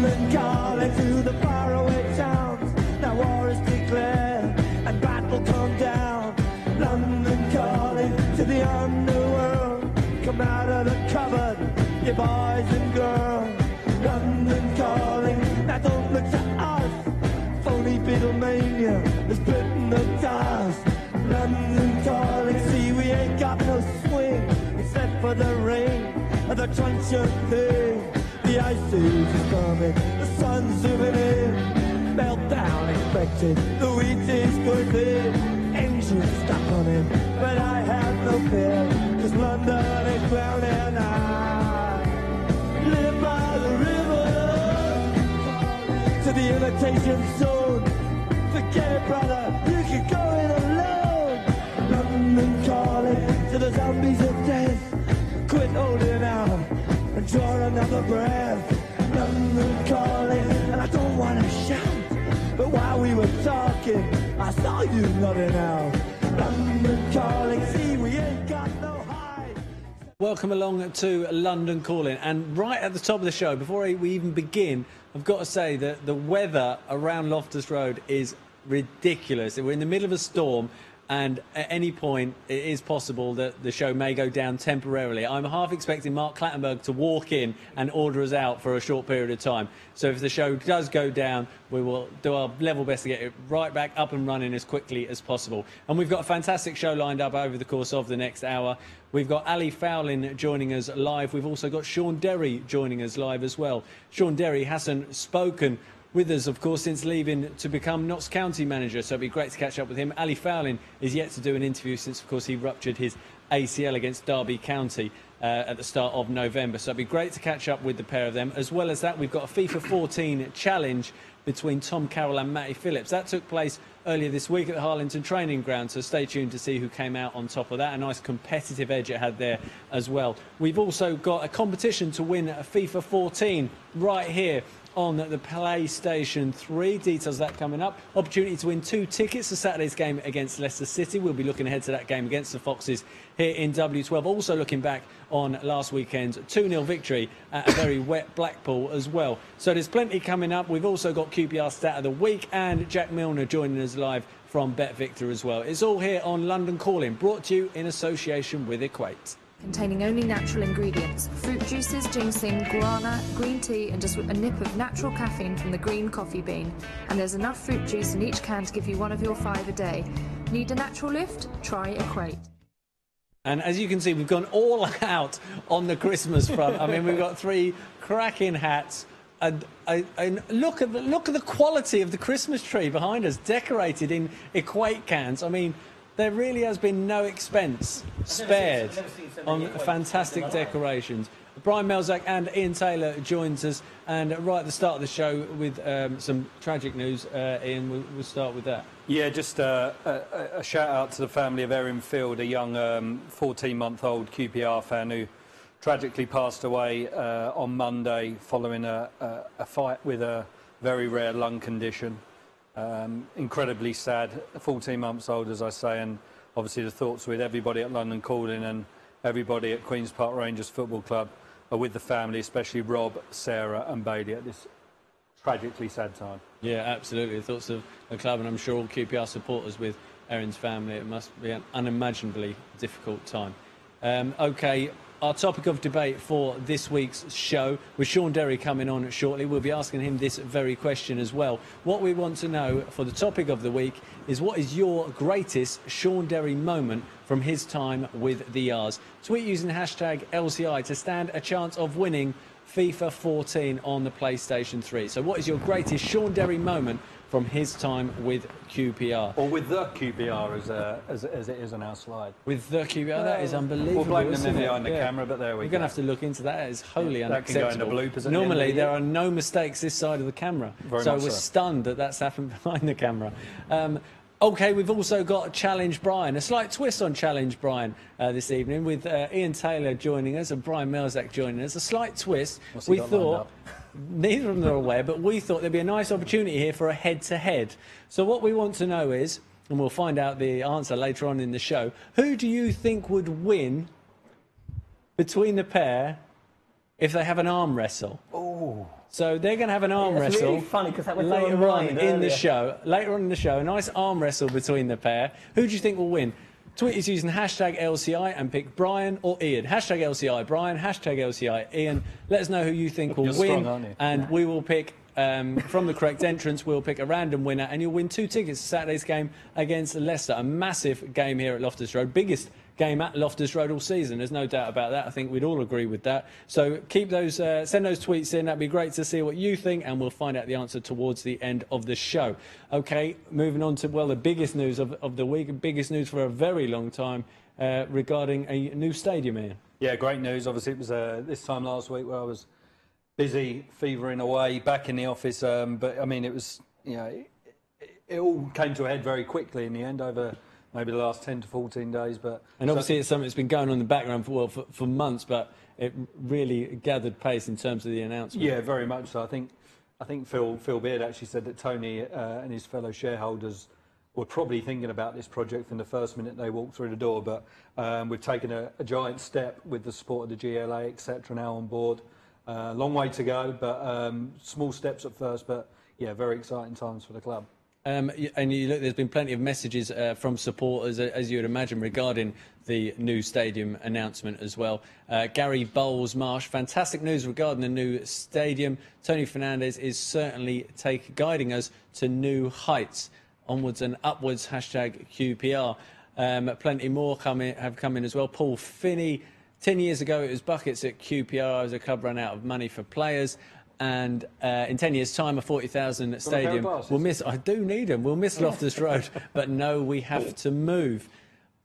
London calling to the faraway towns. Now war is declared and battle come down. London calling to the underworld. Come out of the cupboard, you boys and girls. London calling, now don't look to us. Phony Beatlemania has bitten the dust. London calling, see we ain't got no swing except for the rain and the truncheon thing. The ice age is coming, the sun's zooming in. Meltdown expected, the wheat is good in. Engines stop running, but I have no fear, 'cause London is drowning. I live by the river to the imitation zone. Forget it, brother, you can go it alone. London calling to the zombies of death. Quit holding out and draw another breath. London calling, and I don't want to shout, but while we were talking, I saw you nodding out. London calling, see we ain't got no hide. Welcome along to London Calling, and right at the top of the show, before we even begin, I've got to say that the weather around Loftus Road is ridiculous. We're in the middle of a storm, and at any point it is possible that the show may go down temporarily. I'm half expecting Mark Clattenburg to walk in and order us out for a short period of time. So if the show does go down, we will do our level best to get it right back up and running as quickly as possible. And we've got a fantastic show lined up over the course of the next hour. We've got Alli Faurlin joining us live. We've also got Shaun Derry joining us live as well. Shaun Derry hasn't spoken with us, of course, since leaving to become Notts County manager, so it'd be great to catch up with him. Alli Faurlin is yet to do an interview since, of course, he ruptured his ACL against Derby County at the start of November, so it'd be great to catch up with the pair of them. As well as that, we've got a FIFA 14 challenge between Tom Carroll and Matty Phillips. That took place earlier this week at the Harlington Training Ground, so stay tuned to see who came out on top of that. A nice competitive edge it had there as well. We've also got a competition to win a FIFA 14 right here on the PlayStation 3. Details of that coming up. Opportunity to win 2 tickets for Saturday's game against Leicester City. We'll be looking ahead to that game against the Foxes here in W12. Also looking back on last weekend's 2-0 victory at a very wet Blackpool as well. So there's plenty coming up. We've also got QPR Stat of the Week and Jack Milner joining us live from Bet Victor as well. It's all here on London Calling, brought to you in association with Equate. Containing only natural ingredients, fruit juices, ginseng, guarana, green tea and just a nip of natural caffeine from the green coffee bean. And there's enough fruit juice in each can to give you one of your 5 a day. Need a natural lift? Try Equate. And as you can see, we've gone all out on the Christmas front. I mean, we've got 3 cracking hats. And look at the quality of the Christmas tree behind us, decorated in Equate cans. I mean, there really has been no expense spared on fantastic decorations. Brian Melzack and Ian Taylor joins us, and right at the start of the show with some tragic news. Ian, we'll start with that. Yeah, just a shout out to the family of Erin Field, a young 14-month-old QPR fan who tragically passed away on Monday following a fight with a very rare lung condition. Incredibly sad, 14 months old, as I say, and obviously the thoughts with everybody at London Calling and everybody at Queen's Park Rangers Football Club are with the family, especially Rob, Sarah and Bailey at this tragically sad time. Yeah, absolutely. The thoughts of the club, and I'm sure all QPR supporters with Erin's family. It must be an unimaginably difficult time. OK. Our topic of debate for this week's show, with Shaun Derry coming on shortly. We'll be asking him this very question as well. What we want to know for the topic of the week is, what is your greatest Shaun Derry moment from his time with the R's? Tweet using hashtag LCI to stand a chance of winning FIFA 14 on the PlayStation 3. So what is your greatest Shaun Derry moment from his time with QPR? Or with the QPR, as it is on our slide. With the QPR, that is unbelievable. We'll blame them behind the camera, but there we go. We're going to have to look into that. It is wholly unacceptable. That can go into bloopers. Normally, there are no mistakes this side of the camera. So we're stunned that that's happened behind the camera. OK, we've also got Challenge Brian, a slight twist on Challenge Brian this evening, with Ian Taylor joining us and Brian Melzack joining us. A slight twist. We thought, neither of them are aware, but we thought there'd be a nice opportunity here for a head-to-head. So what we want to know is, and we'll find out the answer later on in the show, who do you think would win between the pair if they have an arm wrestle? Oh, So they're going to have an arm It's wrestle really funny because that was later on in the show. Later on in the show, a nice arm wrestle between the pair. Who do you think will win? Tweet us using hashtag LCI and pick Brian or Ian. Hashtag LCI Brian, hashtag LCI Ian. Let us know who you think will win. Strong, aren't you? And we will pick, from the correct entrance, we'll pick a random winner and you'll win 2 tickets to Saturday's game against Leicester. A massive game here at Loftus Road. Biggest game at Loftus Road all season. There's no doubt about that. I think we'd all agree with that. So keep those, send those tweets in. That'd be great to see what you think, and we'll find out the answer towards the end of the show. Okay, moving on to, well, the biggest news of the week, biggest news for a very long time regarding a new stadium here. Yeah, great news. Obviously, it was this time last week where I was busy, fevering away, back in the office. But I mean, it was, you know, it all came to a head very quickly in the end over maybe the last 10 to 14 days. And obviously it's something that's been going on in the background for months, but it really gathered pace in terms of the announcement. Yeah, very much so. I think Phil Beard actually said that Tony and his fellow shareholders were probably thinking about this project from the first minute they walked through the door, but we've taken a giant step with the support of the GLA, etc., now on board. Long way to go, but small steps at first, but yeah, very exciting times for the club. And you look, there's been plenty of messages from supporters, as you would imagine, regarding the new stadium announcement as well. Gary Bowles-Marsh, fantastic news regarding the new stadium. Tony Fernandez is certainly guiding us to new heights. Onwards and upwards, hashtag QPR. Plenty more have come in as well. Paul Finney, 10 years ago it was buckets at QPR as a club ran out of money for players. And in 10 years' time, a 40,000 stadium will miss. I do need them. We'll miss Loftus Road, but no, we have to move.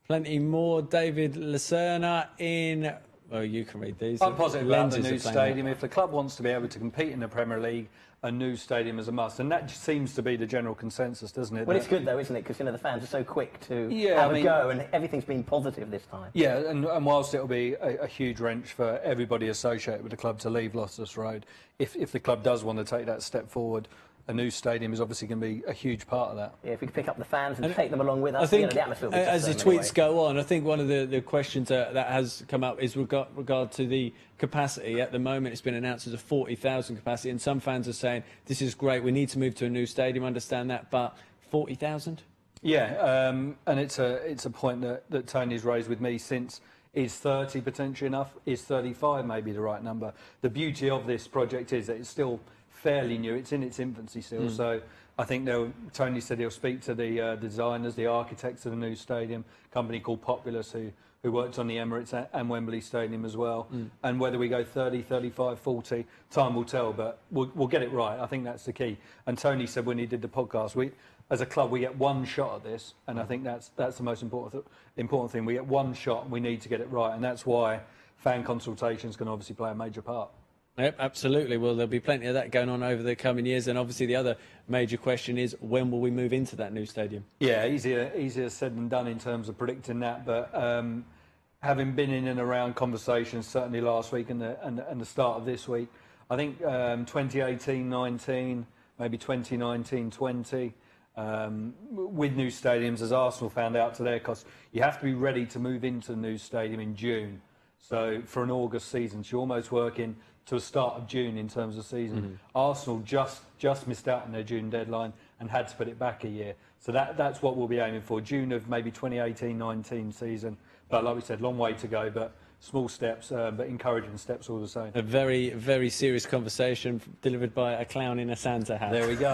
Plenty more. David Lacerna in. Well, you can read these. I'm positive about the new stadium. If the club wants to be able to compete in the Premier League, a new stadium is a must, and that seems to be the general consensus, doesn't it? Well, it's good though, isn't it? Because the fans are so quick to have a go, and everything's been positive this time. Yeah, and whilst it'll be a huge wrench for everybody associated with the club to leave Loftus Road, if the club does want to take that step forward, a new stadium is obviously going to be a huge part of that. Yeah, if we can pick up the fans and take them along with us, I think, the atmosphere will be as the tweets go on, I think one of the questions that has come up is regard to the capacity. At the moment, it's been announced as a 40,000 capacity, and some fans are saying, this is great, we need to move to a new stadium, understand that, but 40,000? Yeah, and it's a point that Tony's raised with me since. Is 30 potentially enough? Is 35 maybe the right number? The beauty of this project is that it's still fairly new. It's in its infancy still. So I think Tony said he'll speak to the designers, the architects of the new stadium, a company called Populous who worked on the Emirates and Wembley Stadium as well. And whether we go 30, 35, 40, time will tell, but we'll get it right. I think that's the key. And Tony said when he did the podcast, as a club, we get one shot at this, and I think that's the most important thing. We get one shot, and we need to get it right, and that's why fan consultations can obviously play a major part. Yep, absolutely. Well, there'll be plenty of that going on over the coming years, and obviously the other major question is, when will we move into that new stadium? Yeah, easier said than done in terms of predicting that, but having been in and around conversations, certainly last week and the start of this week, I think 2018-19, maybe 2019-20, with new stadiums, as Arsenal found out to their cost, you have to be ready to move into the new stadium in June. So for an August season, so you're almost working to a start of June in terms of season. Arsenal just missed out on their June deadline and had to put it back a year. So that's what we'll be aiming for, June of maybe 2018-19 season. But like we said, long way to go, but small steps, but encouraging steps all the same. A very, very serious conversation delivered by a clown in a Santa hat. There we go.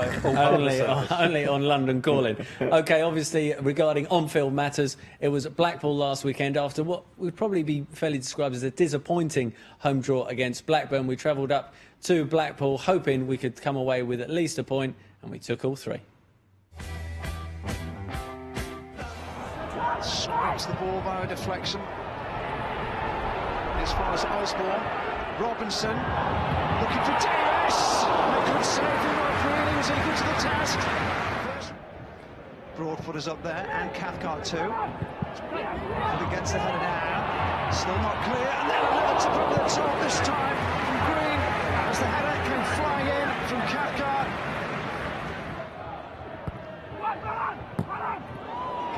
only on London Calling. OK, obviously, regarding on-field matters, it was Blackpool last weekend after what would probably be fairly described as a disappointing home draw against Blackburn. We travelled up to Blackpool hoping we could come away with at least a point, and we took all 3. Swipes the ball by a deflection. As far as Osborne, Robinson looking for Davis. A good save from Rob Freely, was equal to the task. Broadfoot is up there, and Cathcart too. But against the header now, still not clear, and then another tip over the top this time from Green as the header came flying in from Cathcart.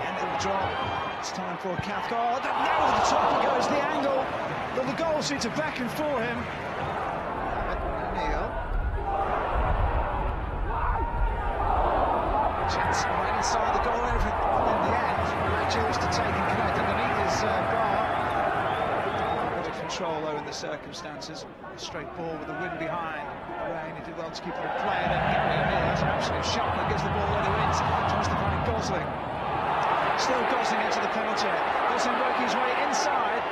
Again, the drop. It's time for Cathcart. Now the top he goes, the angle. But the goal seemed to beckon for him. Neil. inside the goal area in the end. Matt Gills to take and connect underneath his bar. Bit of control though in the circumstances. A straight ball with the wind behind. Rain, he did well to keep it in play, and then Gary O'Neill has an absolute shot that gives the ball where he wins. Tries to find Gosling. Still Gosling into the penalty area. Gosling working his way inside.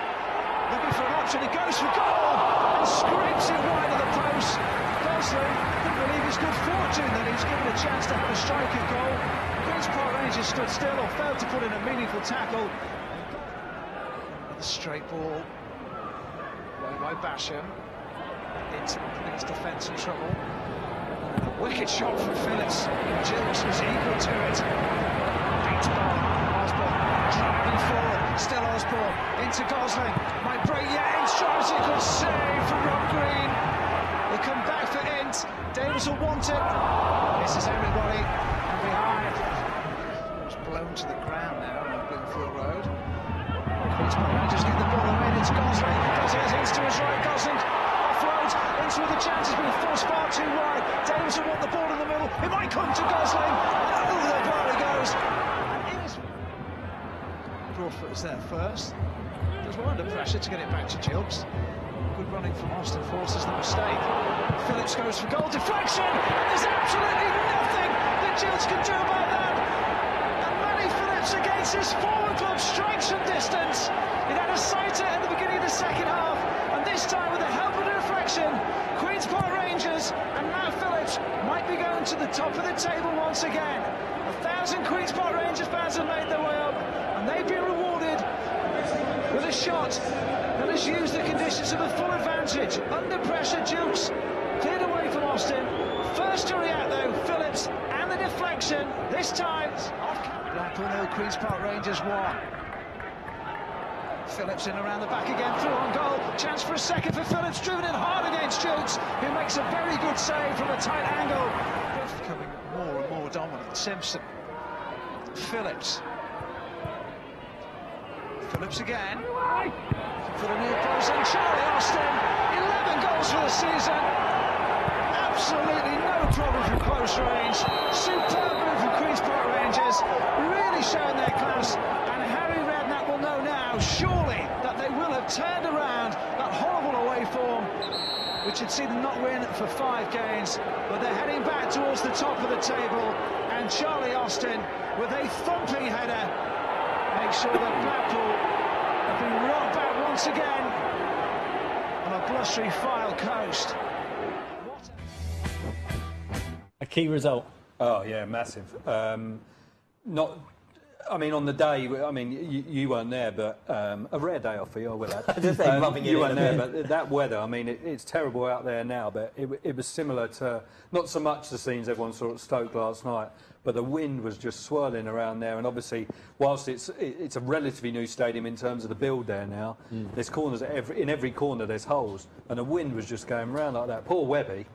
Looking for an option, he goes for goal and scrapes it wide of the post. Gosling couldn't believe his good fortune that he was given a chance to have a striker goal. Queen's Park Rangers stood still or failed to put in a meaningful tackle. Another straight ball played by Basham. Into his defence in trouble. And a wicked shot from Phillips. Gilks was equal to it. Beats by Osborne, driving forward. Still Osborne into Gosling. Might break yet. Ince tries a good save from Rob Green. They come back for Ince. Davis will want it. Misses everybody. And behind. It's blown to the ground now on Blackpool Road. Queen's Park Rangers get the ball away. It's Gosling. Gosling has Ince to his right. Gosling offloads. Ince with a chance. Has been forced far too wide. Davis will want the ball in the middle. It might come to Gosling. And over the bar he goes. Crawford was there first. There's one under pressure to get it back to Gilks. Good running from Austin forces the mistake. Phillips goes for goal deflection, and there's absolutely nothing that Gilks can do about that. And Manny Phillips against his forward club strikes from distance. It had a sighter at the beginning of the second half, and this time with the help of the deflection, Queen's Park Rangers and Matt Phillips might be going to the top of the table once again. 1,000 Queen's Park Rangers fans have made their way up, and they've been rewarded with a shot that has used the conditions to the full advantage. Under pressure, Gilks cleared away from Austin. First to react though, Phillips, and the deflection, this time off. Blackpool 0, Queen's Park Rangers 1. Phillips in around the back again, through on goal. Chance for a second for Phillips, driven in hard against Gilks, who makes a very good save from a tight angle. Becoming more and more dominant. Simpson, Phillips. Phillips again. For the near post, and Charlie Austin, 11 goals for the season. Absolutely no problem from close range. Superb move from Queen's Park Rangers, really showing their class. And Harry Redknapp will know now, surely, that they will have turned around that horrible away form, which had seen them not win for 5 games. But they're heading back towards the top of the table, and Charlie Austin, with a thumping header, makes sure that Blackpool have been rocked back once again on a blustery Fylde coast. A key result. Oh yeah, massive. Not, I mean, on the day, I mean, you weren't there, but a rare day off for you, I will add. You weren't there, but that weather, I mean, it's terrible out there now, but it was similar to, not so much the scenes everyone saw at Stoke last night, but the wind was just swirling around there, and obviously, whilst it's a relatively new stadium in terms of the build there now, there's corners, in every corner there's holes, and the wind was just going around like that. Poor Webby.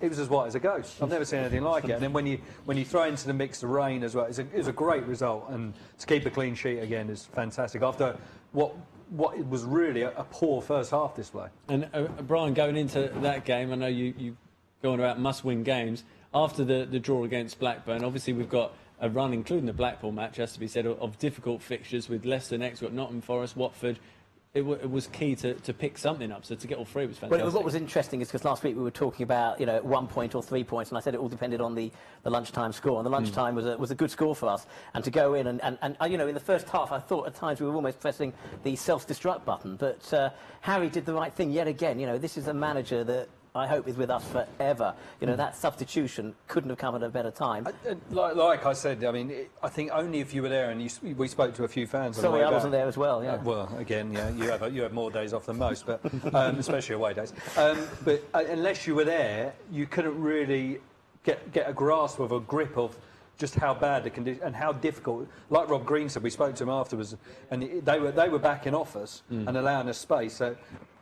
It was as white as a ghost. I've never seen anything like it. And then when you throw into the mix the rain as well, it was a great result. And to keep a clean sheet again is fantastic. After what was really a poor first half display. And Brian, going into that game, I know you go on about must-win games. After the draw against Blackburn, obviously we've got a run, including the Blackpool match, has to be said, of difficult fixtures with Leicester next, we've got Nottingham Forest, Watford. It was key to pick something up, so to get all 3 was fantastic. Well, what was interesting is because last week we were talking about 1 point or 3 points, and I said it all depended on the lunchtime score, and the lunchtime was a good score for us. And to go in and in the first half, I thought at times we were almost pressing the self-destruct button, but Harry did the right thing yet again. This is a manager that I hope is with us forever. That substitution couldn't have come at a better time. Like I said, I mean, I think only if you were there, and we spoke to a few fans. Sorry, I wasn't there as well. Yeah. Well, again, yeah, you have more days off than most, but especially away days. But unless you were there, you couldn't really get a grasp of a grip of just how bad the condition and how difficult. Like Rob Green said, we spoke to him afterwards, and they were backing off us and allowing us space. So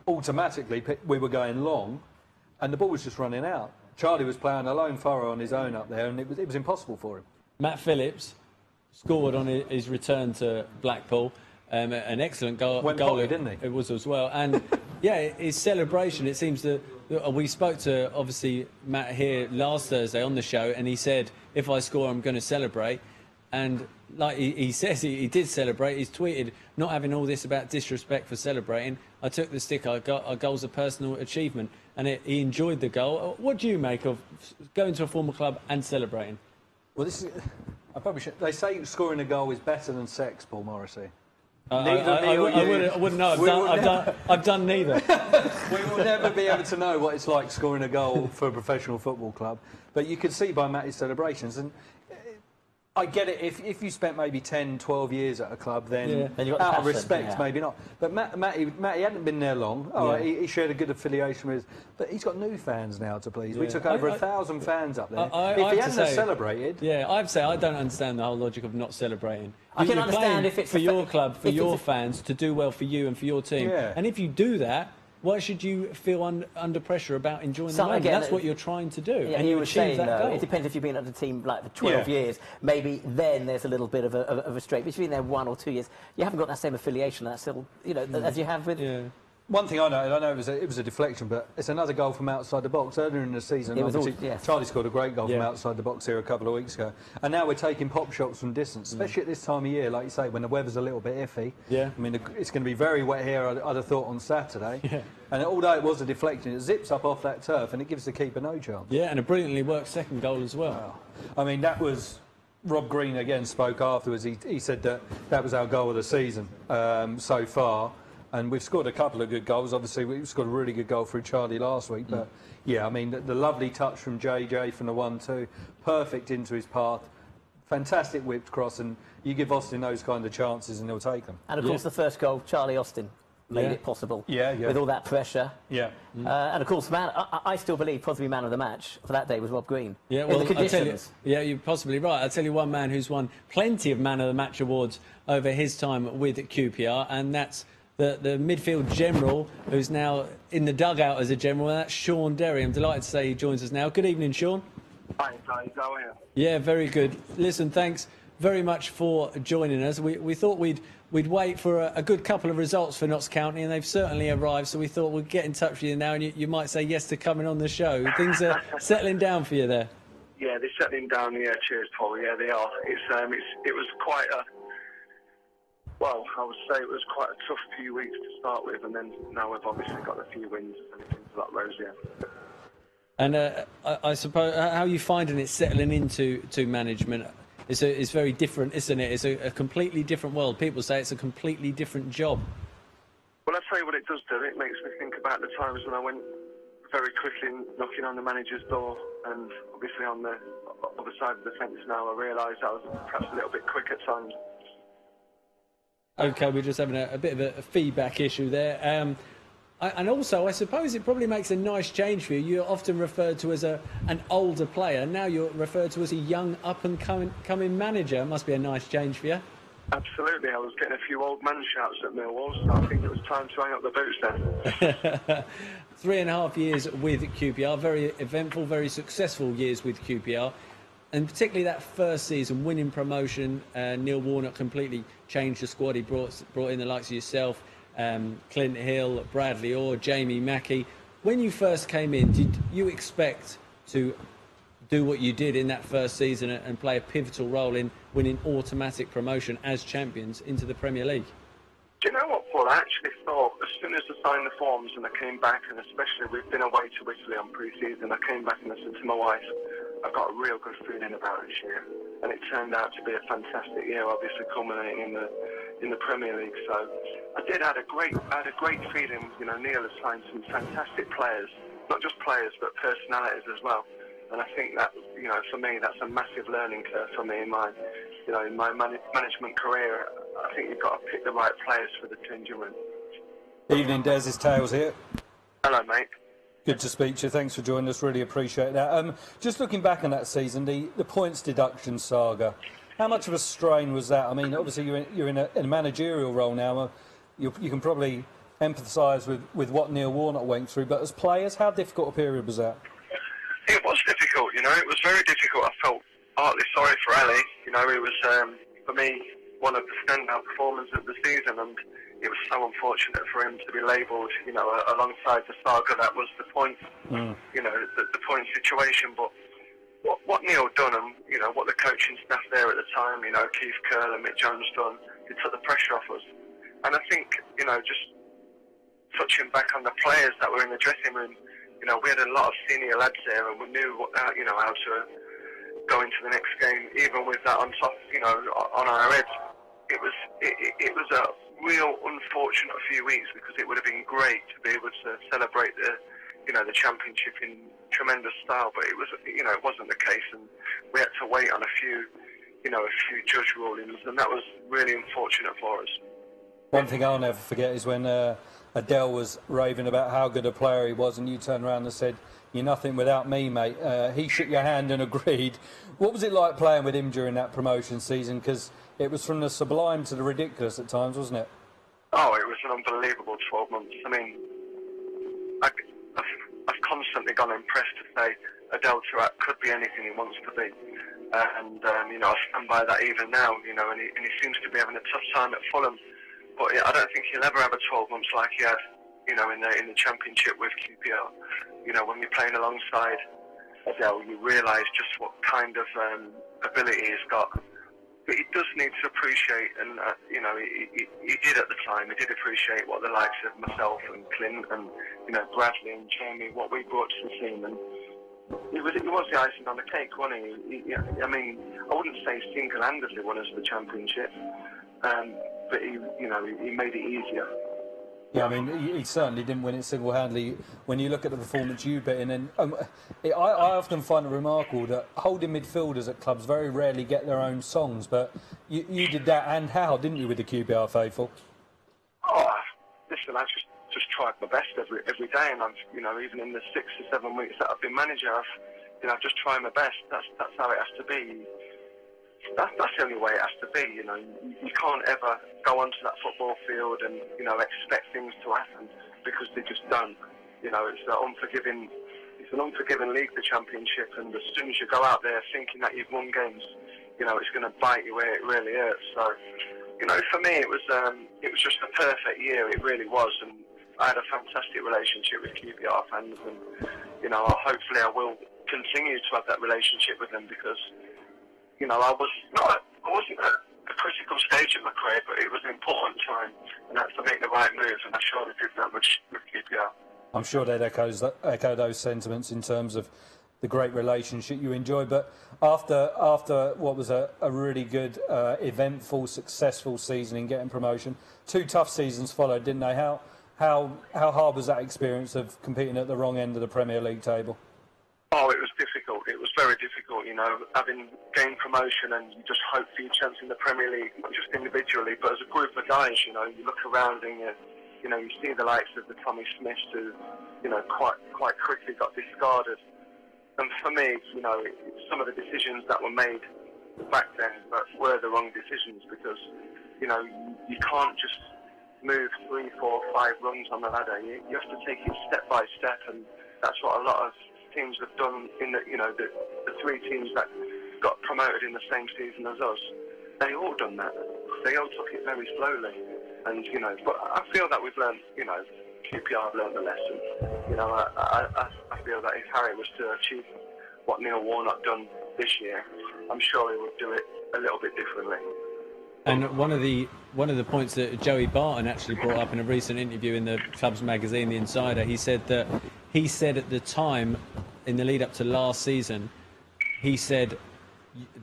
automatically we were going long. And the ball was just running out. Charlie was playing a lone furrow on his own up there, and it was impossible for him. Matt Phillips scored on his return to Blackpool. An excellent goal. Potty, didn't he? It was as well. And, yeah, his celebration, it seems that... We spoke to, obviously, Matt here last Thursday on the show, and he said, if I score, I'm going to celebrate. And like he says, he did celebrate. He's tweeted, not having all this about disrespect for celebrating. I took the stick. Our goal's a personal achievement. And he enjoyed the goal. What do you make of going to a former club and celebrating? Well, this is... I probably should. They say scoring a goal is better than sex, Paul Morrissey. I wouldn't know. I've done neither. We will never be able to know what it's like scoring a goal for a professional football club. But you can see by Matty's celebrations, and I get it, if you spent maybe 10, 12 years at a club, then out of respect, maybe not. But Matty hadn't been there long. He shared a good affiliation with... But he's got new fans now to please. We took over 1,000 fans up there. If he hadn't celebrated... Yeah, I have to say, I don't understand the whole logic of not celebrating. I can understand if it's... For your club, for your fans, to do well for you and for your team. Yeah. And if you do that, why should you feel under pressure about enjoying the moment? That's what you're trying to do. Yeah, and you were achieve saying, that goal. It depends if you've been at the team like for 12 years. Maybe then there's a little bit of a streak. But if you've been there 1 or 2 years, you haven't got that same affiliation, that still, as you have with... Yeah. One thing I know it was a deflection, but it's another goal from outside the box. Earlier in the season, Charlie scored a great goal from outside the box here a couple of weeks ago. And now we're taking pop shots from distance, especially at this time of year, like you say, when the weather's a little bit iffy. Yeah. I mean, it's going to be very wet here, I'd have thought, on Saturday. Yeah. And although it was a deflection, it zips up off that turf and it gives the keeper no chance. Yeah, and a brilliantly worked second goal as well. Wow. I mean, that was... Rob Green again spoke afterwards. He said that was our goal of the season so far. And we've scored a couple of good goals. Obviously, we scored a really good goal through Charlie last week. But, yeah, I mean, the lovely touch from JJ from the 1-2, perfect into his path, fantastic whipped cross, and you give Austin those kind of chances and he'll take them. And, of course, the first goal, Charlie Austin made it possible. With all that pressure. Yeah. And, of course, I still believe possibly man of the match for that day was Rob Green. Yeah, well, I tell you, you're possibly right. I'll tell you one man who's won plenty of man of the match awards over his time with QPR, and that's the midfield general who's now in the dugout as a general, and that's Shaun Derry. I'm delighted to say he joins us now. Good evening, Shaun. Hi, guys. How are you? Yeah, very good. Listen, thanks very much for joining us. We thought we'd wait for a good couple of results for Notts County, and they've certainly arrived, so we thought we'd get in touch with you now, and you might say yes to coming on the show. Things are settling down for you there. Yeah, they're settling down. Yeah, cheers, Paul. Yeah, they are. It was quite a... Well, I would say it was quite a tough few weeks to start with, and then now we've obviously got a few wins and everything to that rose, yeah. And I suppose, how are you finding it settling into management? It's very different, isn't it? It's a completely different world. People say it's a completely different job. Well, I'll tell you what it does do. It makes me think about the times when I went very quickly knocking on the manager's door, and obviously on the other side of the fence now, I realise I was perhaps a little bit quick at times. OK, we're just having a bit of a feedback issue there. And also, I suppose it probably makes a nice change for you. You're often referred to as an older player. Now you're referred to as a young, up-and-coming manager. It must be a nice change for you. Absolutely. I was getting a few old man shouts at Millwall, so I think it was time to hang up the boots then. 3.5 years with QPR. Very eventful, very successful years with QPR. And particularly that first season, winning promotion, Neil Warnock completely changed the squad. He brought in the likes of yourself, Clint Hill, Bradley Orr, Jamie Mackey. When you first came in, did you expect to do what you did in that first season and play a pivotal role in winning automatic promotion as champions into the Premier League? Do you know what, Paul? I actually thought as soon as I signed the forms and I came back, and especially we've been away to Italy on pre-season, I came back and I said to my wife, I've got a real good feeling about this year, and it turned out to be a fantastic year, obviously culminating in the Premier League. So I had a great feeling. You know, Neil has signed some fantastic players, not just players but personalities as well. And I think that, you know, for me, that's a massive learning curve for me in my management career. I think you've got to pick the right players for the team you're in. Evening, Des. It's Tails here. Hello, mate. Good to speak to you. Thanks for joining us. Really appreciate that. Just looking back on that season, the points deduction saga, how much of a strain was that? I mean, obviously you're in a managerial role now. You can probably empathise with what Neil Warnock went through, but as players, how difficult a period was that? It was difficult, you know. It was very difficult. I felt partly sorry for Alli. You know, it was, for me, one of the standout performances of the season, and it was so unfortunate for him to be labelled, you know, alongside the saga that was the point, you know, the point situation. But what what Neil done and, you know, what the coaching staff there at the time, you know, Keith Curl and Mick Jones done, it took the pressure off us. And I think, you know, just touching back on the players that were in the dressing room, you know, we had a lot of senior lads there and we knew what, you know, how to go into the next game, even with that on top, you know, on our heads. It was a real unfortunate few weeks because it would have been great to be able to celebrate the, you know, the championship in tremendous style, but it was, you know, it wasn't the case, and we had to wait on a few, you know, a few judge rulings, and that was really unfortunate for us. One thing I'll never forget is when Adele was raving about how good a player he was, and you turned around and said, "You're nothing without me, mate." He shook your hand and agreed. What was it like playing with him during that promotion season? Because it was from the sublime to the ridiculous at times, wasn't it? Oh, it was an unbelievable 12 months. I mean, I've constantly gone impressed to say Adele Taarabt could be anything he wants to be. And, you know, I stand by that even now, you know, and he seems to be having a tough time at Fulham. But I don't think he'll ever have a 12 months like he had, you know, in the championship with QPR. You know, when you're playing alongside Adele, you realise just what kind of ability he's got. But he does need to appreciate, and you know, he did at the time. He did appreciate what the likes of myself and Clint and, you know, Bradley and Jamie, what we brought to the team, and he was the icing on the cake, wasn't he? I mean, I wouldn't say single-handedly won us the championship, but he made it easier. Yeah, I mean, he certainly didn't win it single-handedly. When you look at the performance you put in, and I often find it remarkable that holding midfielders at clubs very rarely get their own songs, but you did that and how, didn't you, with the QPR faithful? Oh, listen, I just tried my best every day, and I've, you know, even in the 6 or 7 weeks that I've been manager, I've just tried my best. That's how it has to be. That's the only way it has to be, you know. You can't ever go onto that football field and, you know, expect things to happen, because they just don't. You know, it's an unforgiving league, the championship, and as soon as you go out there thinking that you've won games, you know, it's going to bite you where it really hurts. So, you know, for me, it was just a perfect year. It really was, and I had a fantastic relationship with QPR fans, and, you know, hopefully I will continue to have that relationship with them, because, you know, I wasn't at a critical stage of my career, but it was an important time, and that's to make the right moves, and I surely did that with QPR. I'm sure they'd echo those sentiments in terms of the great relationship you enjoyed. But after what was a really good, eventful, successful season in getting promotion, 2 tough seasons followed, didn't they? How hard was that experience of competing at the wrong end of the Premier League table? Oh, it was difficult. It was very difficult, you know, having gained promotion, and you just hope for your chance in the Premier League, not just individually, but as a group of guys. You know, you look around and you know, you see the likes of the Tommy Smiths who, you know, quite quickly got discarded. And for me, you know, some of the decisions that were made back then were the wrong decisions, because, you know, you can't just move 3, 4, 5 rungs on the ladder. You have to take it step by step, and that's what a lot of teams have done in the, you know, the 3 teams that got promoted in the same season as us. They all done that. They all took it very slowly, and, you know, but I feel that we've learned, you know, QPR have learned the lesson. You know, I feel that if Harry was to achieve what Neil Warnock done this year, I'm sure he would do it a little bit differently. And one of the points that Joey Barton actually brought up in a recent interview in the club's magazine, The Insider, he said at the time, in the lead up to last season, he said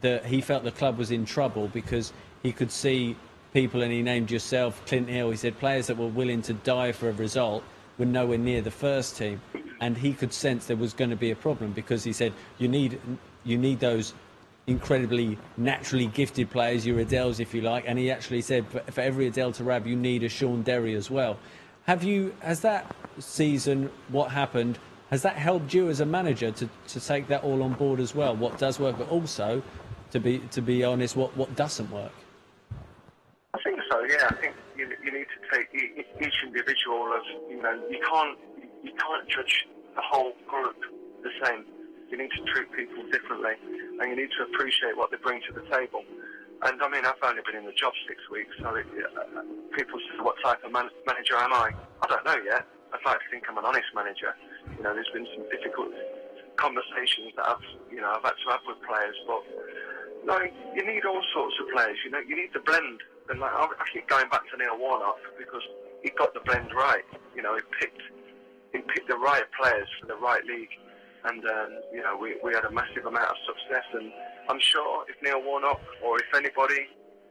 that he felt the club was in trouble because he could see people, and he named yourself, Clint Hill, he said players that were willing to die for a result were nowhere near the first team, and he could sense there was going to be a problem, because he said you need those incredibly naturally gifted players, your Adels if you like, and he actually said for every Adel Taarabt you need a Shaun Derry as well. Has that season, what happened, has that helped you as a manager to take that all on board as well? What does work, but also, to be honest, what doesn't work? I think so. Yeah, I think you need to take each individual as, you know, you can't judge the whole group the same. You need to treat people differently, and you need to appreciate what they bring to the table. And I mean, I've only been in the job 6 weeks, so people say, what type of manager am I? I don't know yet. I'd like to think I'm an honest manager. You know, there's been some difficult conversations that I've had to have with players. But no, you need all sorts of players. You know, you need the blend. And like, I keep going back to Neil Warnock because he got the blend right. You know, he picked the right players for the right league, and you know, we had a massive amount of success. And I'm sure if Neil Warnock or if anybody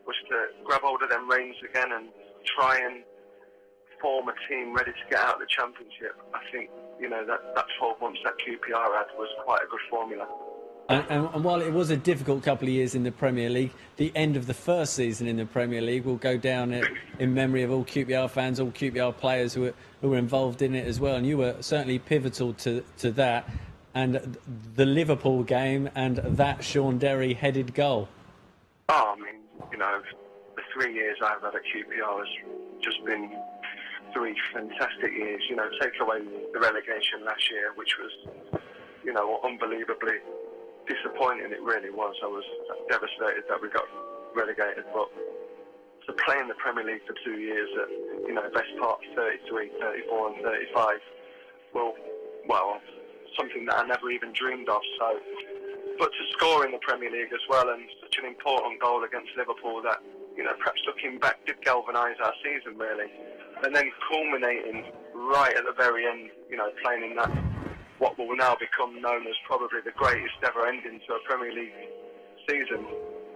was to grab hold of them reins again and try and form a team ready to get out of the Championship, I think, you know, that 12 months that QPR had was quite a good formula. And while it was a difficult couple of years in the Premier League, the end of the first season in the Premier League will go down in memory of all QPR fans, all QPR players who were involved in it as well. And you were certainly pivotal to that, and the Liverpool game and that Shaun Derry headed goal. Oh, I mean, you know, the 3 years I've had at QPR has just been 3 fantastic years. You know, take away the relegation last year, which was, you know, unbelievably disappointing. It really was. I was devastated that we got relegated, but to play in the Premier League for 2 years at, you know, best part of 33, 34 and 35, well, something that I never even dreamed of. So, but to score in the Premier League as well, and such an important goal against Liverpool that, you know, perhaps looking back did galvanise our season really, and then culminating right at the very end, you know, playing in that what will now become known as probably the greatest ever ending to a Premier League season,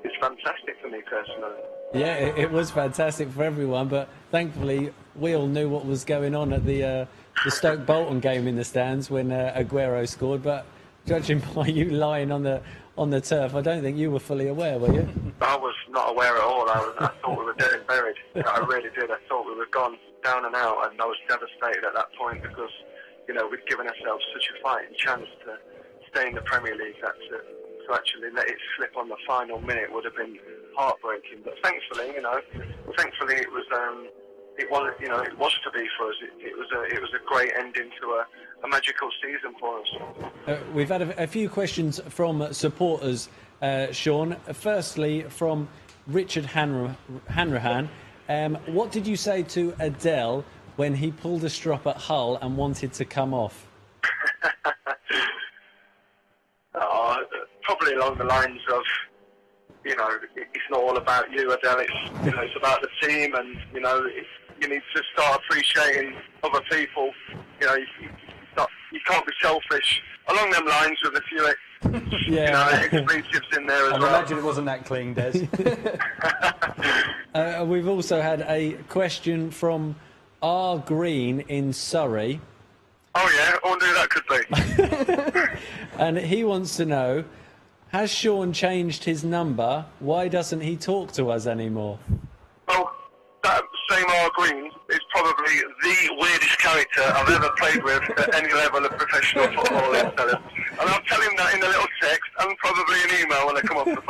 is fantastic for me personally. Yeah, it was fantastic for everyone, but thankfully we all knew what was going on at the Stoke Bolton game in the stands when Aguero scored. But judging by you lying on the turf, I don't think you were fully aware, were you? I was not aware at all. I thought we were dead and buried. I really did. I thought we were gone down and out, and I was devastated at that point because, you know, we'd given ourselves such a fighting chance to stay in the Premier League that to actually let it slip on the final minute would have been heartbreaking. But thankfully, it was to be for us. It was a great ending to a magical season for us. We've had a few questions from supporters, Shaun. Firstly, from Richard Hanrahan. What did you say to Adele when he pulled a strop at Hull and wanted to come off? Probably along the lines of, you know, it's not all about you, Adele. It's about the team, and you know, you need to start appreciating other people. You know, you can't be selfish. Along them lines with a few, expletives in there as well. I imagine it wasn't that clean, Des. We've also had a question from R. Green in Surrey. Oh yeah, I wonder who that could be. And he wants to know, has Shaun changed his number? Why doesn't he talk to us anymore? Well, that same R. Green is probably the weirdest character I've ever played with at any level of professional football. And I'll tell him that in a little text and probably an email when I come off the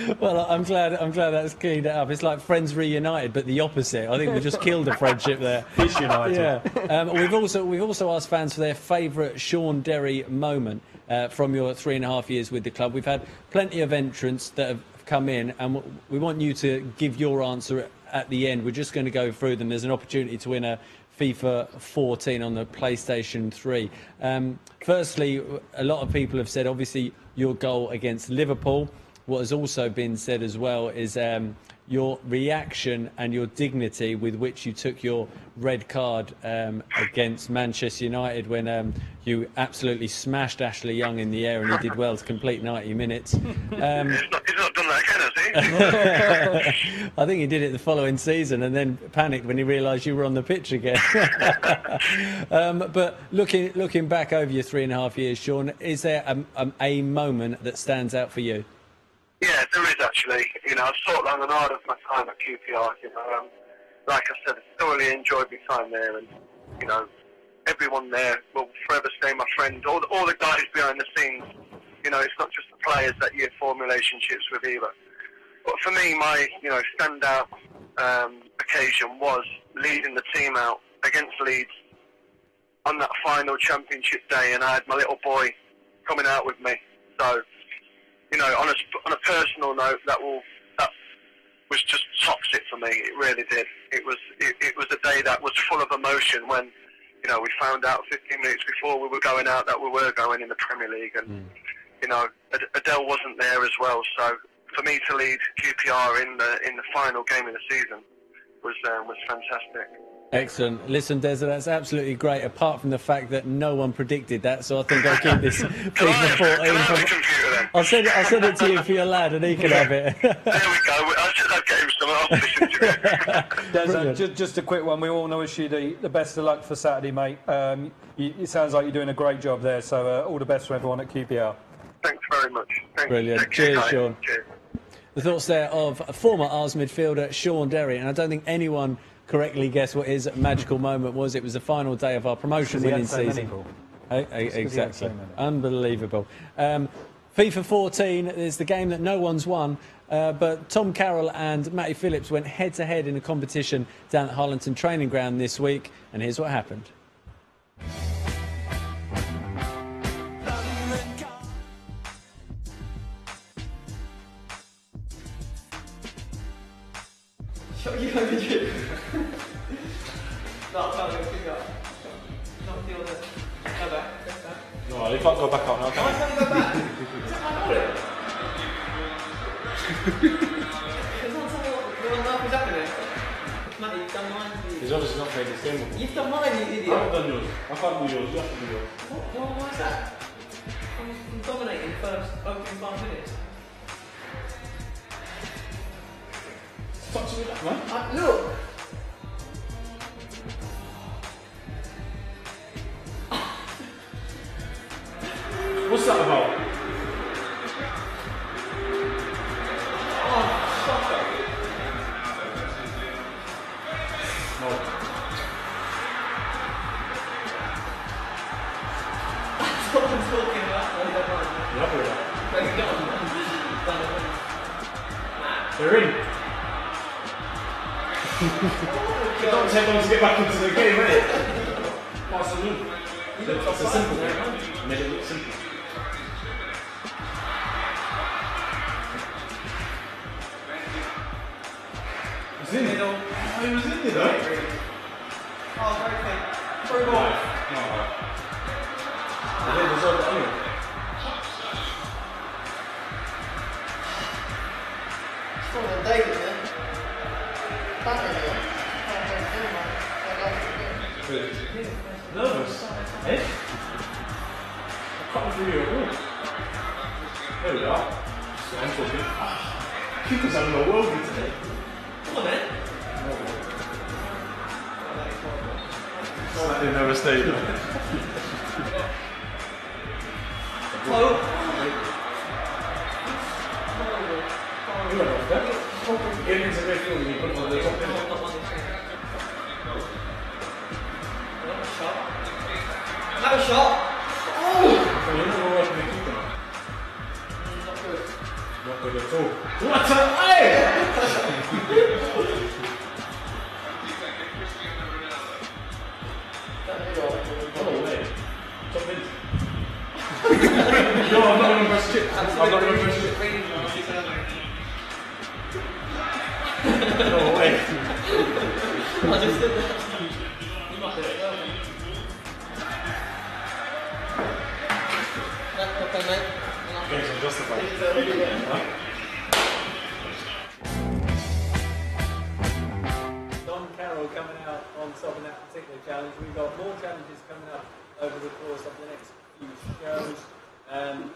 phone. Well, I'm glad that's cleaned it up. It's like Friends Reunited, but the opposite. I think we just killed a friendship there. Fish United. Yeah. We've also asked fans for their favourite Shaun Derry moment from your 3.5 years with the club. We've had plenty of entrants that have come in, and we want you to give your answer at the end. We're just going to go through them. There's an opportunity to win a FIFA 14 on the PlayStation 3. Firstly, a lot of people have said, obviously, your goal against Liverpool. What has also been said as well is your reaction and your dignity with which you took your red card against Manchester United when you absolutely smashed Ashley Young in the air, and he did well to complete 90 minutes. He's not done that again, has he? I think he did it the following season and then panicked when he realised you were on the pitch again. But looking back over your 3.5 years, Shaun, is there a moment that stands out for you? Yeah, there is actually. You know, I've thought long and hard of my time at QPR. You know, like I said, I thoroughly enjoyed my time there, and you know, everyone there will forever stay my friend. All the guys behind the scenes. You know, it's not just the players that you form relationships with either. But for me, my standout occasion was leading the team out against Leeds on that final Championship day, and I had my little boy coming out with me. So, you know, on a personal note, that was just toxic for me. It really did. It was a day that was full of emotion when, You know, we found out 15 minutes before we were going out that we were going in the Premier League, and you know, Adele wasn't there as well. So for me to lead QPR in the final game of the season was fantastic. Excellent. Listen, Des, that's absolutely great, apart from the fact that no one predicted that, so I think I'll keep this FIFA 14. I'll send it to you for your lad, and he can have it. There we go. I should have gave him some. I'll listen to it. Just a quick one. We all wish you the best of luck for Saturday, mate. It sounds like you're doing a great job there, so all the best for everyone at QPR. Thanks very much. Thanks. Brilliant. Cheers, Shaun. Cheers. The thoughts there of former Ars midfielder Shaun Derry, and I don't think anyone correctly guessed what his magical moment was. It was the final day of our promotion winning season. Exactly. Unbelievable. FIFA 14 is the game that no one's won, but Tom Carroll and Matty Phillips went head-to-head in a competition down at Harlington Training Ground this week, and here's what happened. No, they can't go back out now, can they? Can't go back? Is that my wallet? What on earth is happening? Matty, you've done mine. He's obviously not playing this game. You've done mine, you idiot. I haven't done yours. I can't do yours. You have to do yours. Why is that? I'm dominating the first opening 5 minutes. Touch me that, man. Look! What's that about? Oh, shut up. No. That's what I'm talking about. I don't mind. You're happy with that? They're They're in. It don't take long to get back into the game, innit? Pass them in. It's a simple game. Made it look simple. He's in it. Oh, he was in it though. Oh, very quick. Through ball. No. They deserve it anyway. It's probably on David, man. Nervous? Eh? I can't do you at all. There we are. I'm talking. Keeper's having a worldie today. Come on, man. It's like they never stayed. Oh. You went off there. Get into midfield and you put it on the top end. Have a shot. Oh! So you're not working with keeper now. Not good. Not good at all. What a way! Oh, wait. Top in. No, I'm not going to press chip. I'm not going to press chip. No way. I just did that. You must have it well. Okay, mate. Okay, so justified. Tom Carroll coming out on top of that particular challenge. We've got more challenges coming up over the course of the next few shows. And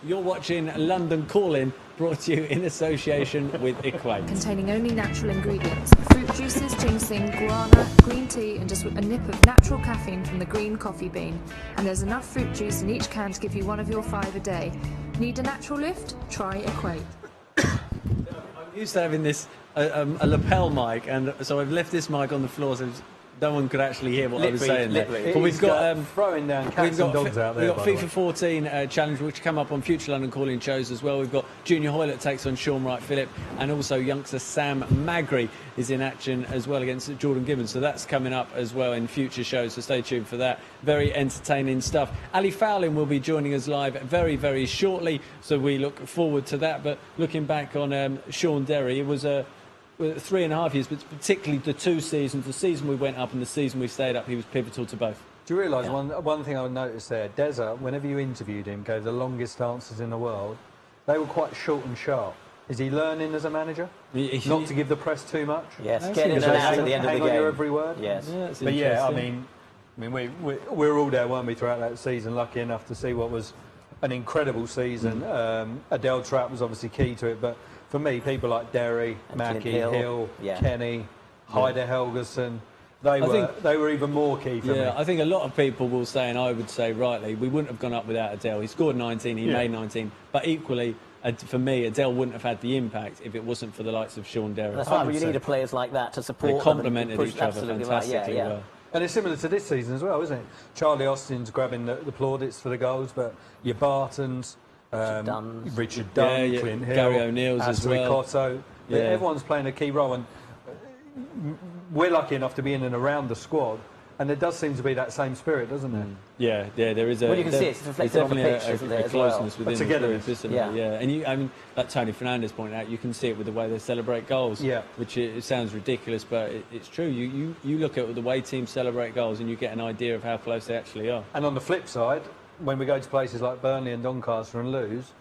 you're watching London Calling, brought to you in association with Equate. Containing only natural ingredients, fruit juices, ginseng, guarana, green tea and just a nip of natural caffeine from the green coffee bean. And there's enough fruit juice in each can to give you one of your 5 a day. Need a natural lift? Try Equate. I'm used to having this a lapel mic, and so I've left this mic on the floor so no one could actually hear what I was saying there. But we've got throwing down cats and dogs out there. We've got FIFA 14 challenge, which come up on future London Calling shows as well. We've got Junior Hoylett takes on Sean Wright Phillip, and also youngster Sam Magri is in action as well against Jordan Gibbons. So that's coming up as well in future shows. So stay tuned for that. Very entertaining stuff. Alli Faurlin will be joining us live very, very shortly. So we look forward to that. But looking back on Shaun Derry, it was a 3.5 years, but particularly the 2 seasons, the season we went up and the season we stayed up, he was pivotal to both. Do you realise one thing I noticed there? Deza, whenever you interviewed him, gave the longest answers in the world. They were quite short and sharp. Is he learning as a manager? Not to give the press too much? Yes, get in and out at the end of the game. Hang on your every word? Yes. Yeah, but yeah, I mean we were all there, weren't we, throughout that season, lucky enough to see what was an incredible season. Adele Trapp was obviously key to it, but for me, people like Derry, Mackie, Hill, Kenny, Heider Helgerson, they were even more key for me. I think a lot of people will say, and I would say rightly, we wouldn't have gone up without Adele. He scored 19, he made 19, but equally, for me, Adele wouldn't have had the impact if it wasn't for the likes of Shaun Derry. That's right, you need players like that to support them. They complemented each other fantastically well. And it's similar to this season as well, isn't it? Charlie Austin's grabbing the plaudits for the goals, but your Bartons, Richard Dunn, Clint Hill, Gary O'Neill's as well. Cotto, everyone's playing a key role, and we're lucky enough to be in and around the squad. And there does seem to be that same spirit, doesn't there? Yeah, there is a. Well, you can see it's reflected on the pitch, isn't there, as well? Closeness within the group, and I mean, like Tony Fernandez pointed out, you can see it with the way they celebrate goals. Yeah. Which it sounds ridiculous, but it's true. You look at the way teams celebrate goals, and you get an idea of how close they actually are. And on the flip side, when we go to places like Burnley and Doncaster and lose,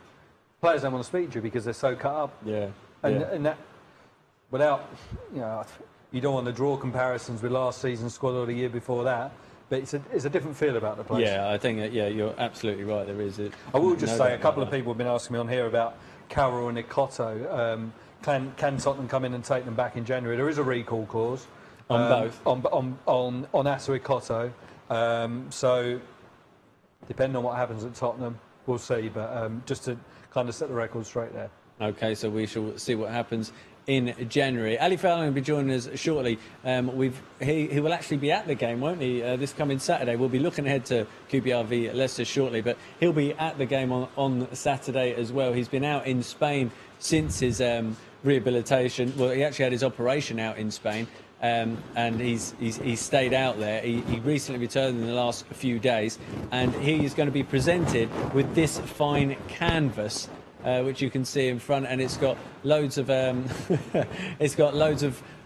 players don't want to speak to you because they're so cut up. Yeah. And that, without, you don't want to draw comparisons with last season's squad or the year before that, but it's a different feel about the place. Yeah, I think you're absolutely right. There is. I will just say a couple of people have been asking me on here about Carroll and Ikoto. Can Tottenham come in and take them back in January? There is a recall clause on both on Asu Ikoto. So depending on what happens at Tottenham, we'll see. But just to kind of set the record straight there. Okay, so we shall see what happens in January. Alli Faurlin will be joining us shortly. He will actually be at the game, won't he, this coming Saturday? We'll be looking ahead to QPR v Leicester shortly, but he'll be at the game on Saturday as well. He's been out in Spain since his rehabilitation. Well, he actually had his operation out in Spain, and he's stayed out there. He recently returned in the last few days, and he is going to be presented with this fine canvas, which you can see in front, and it's got loads of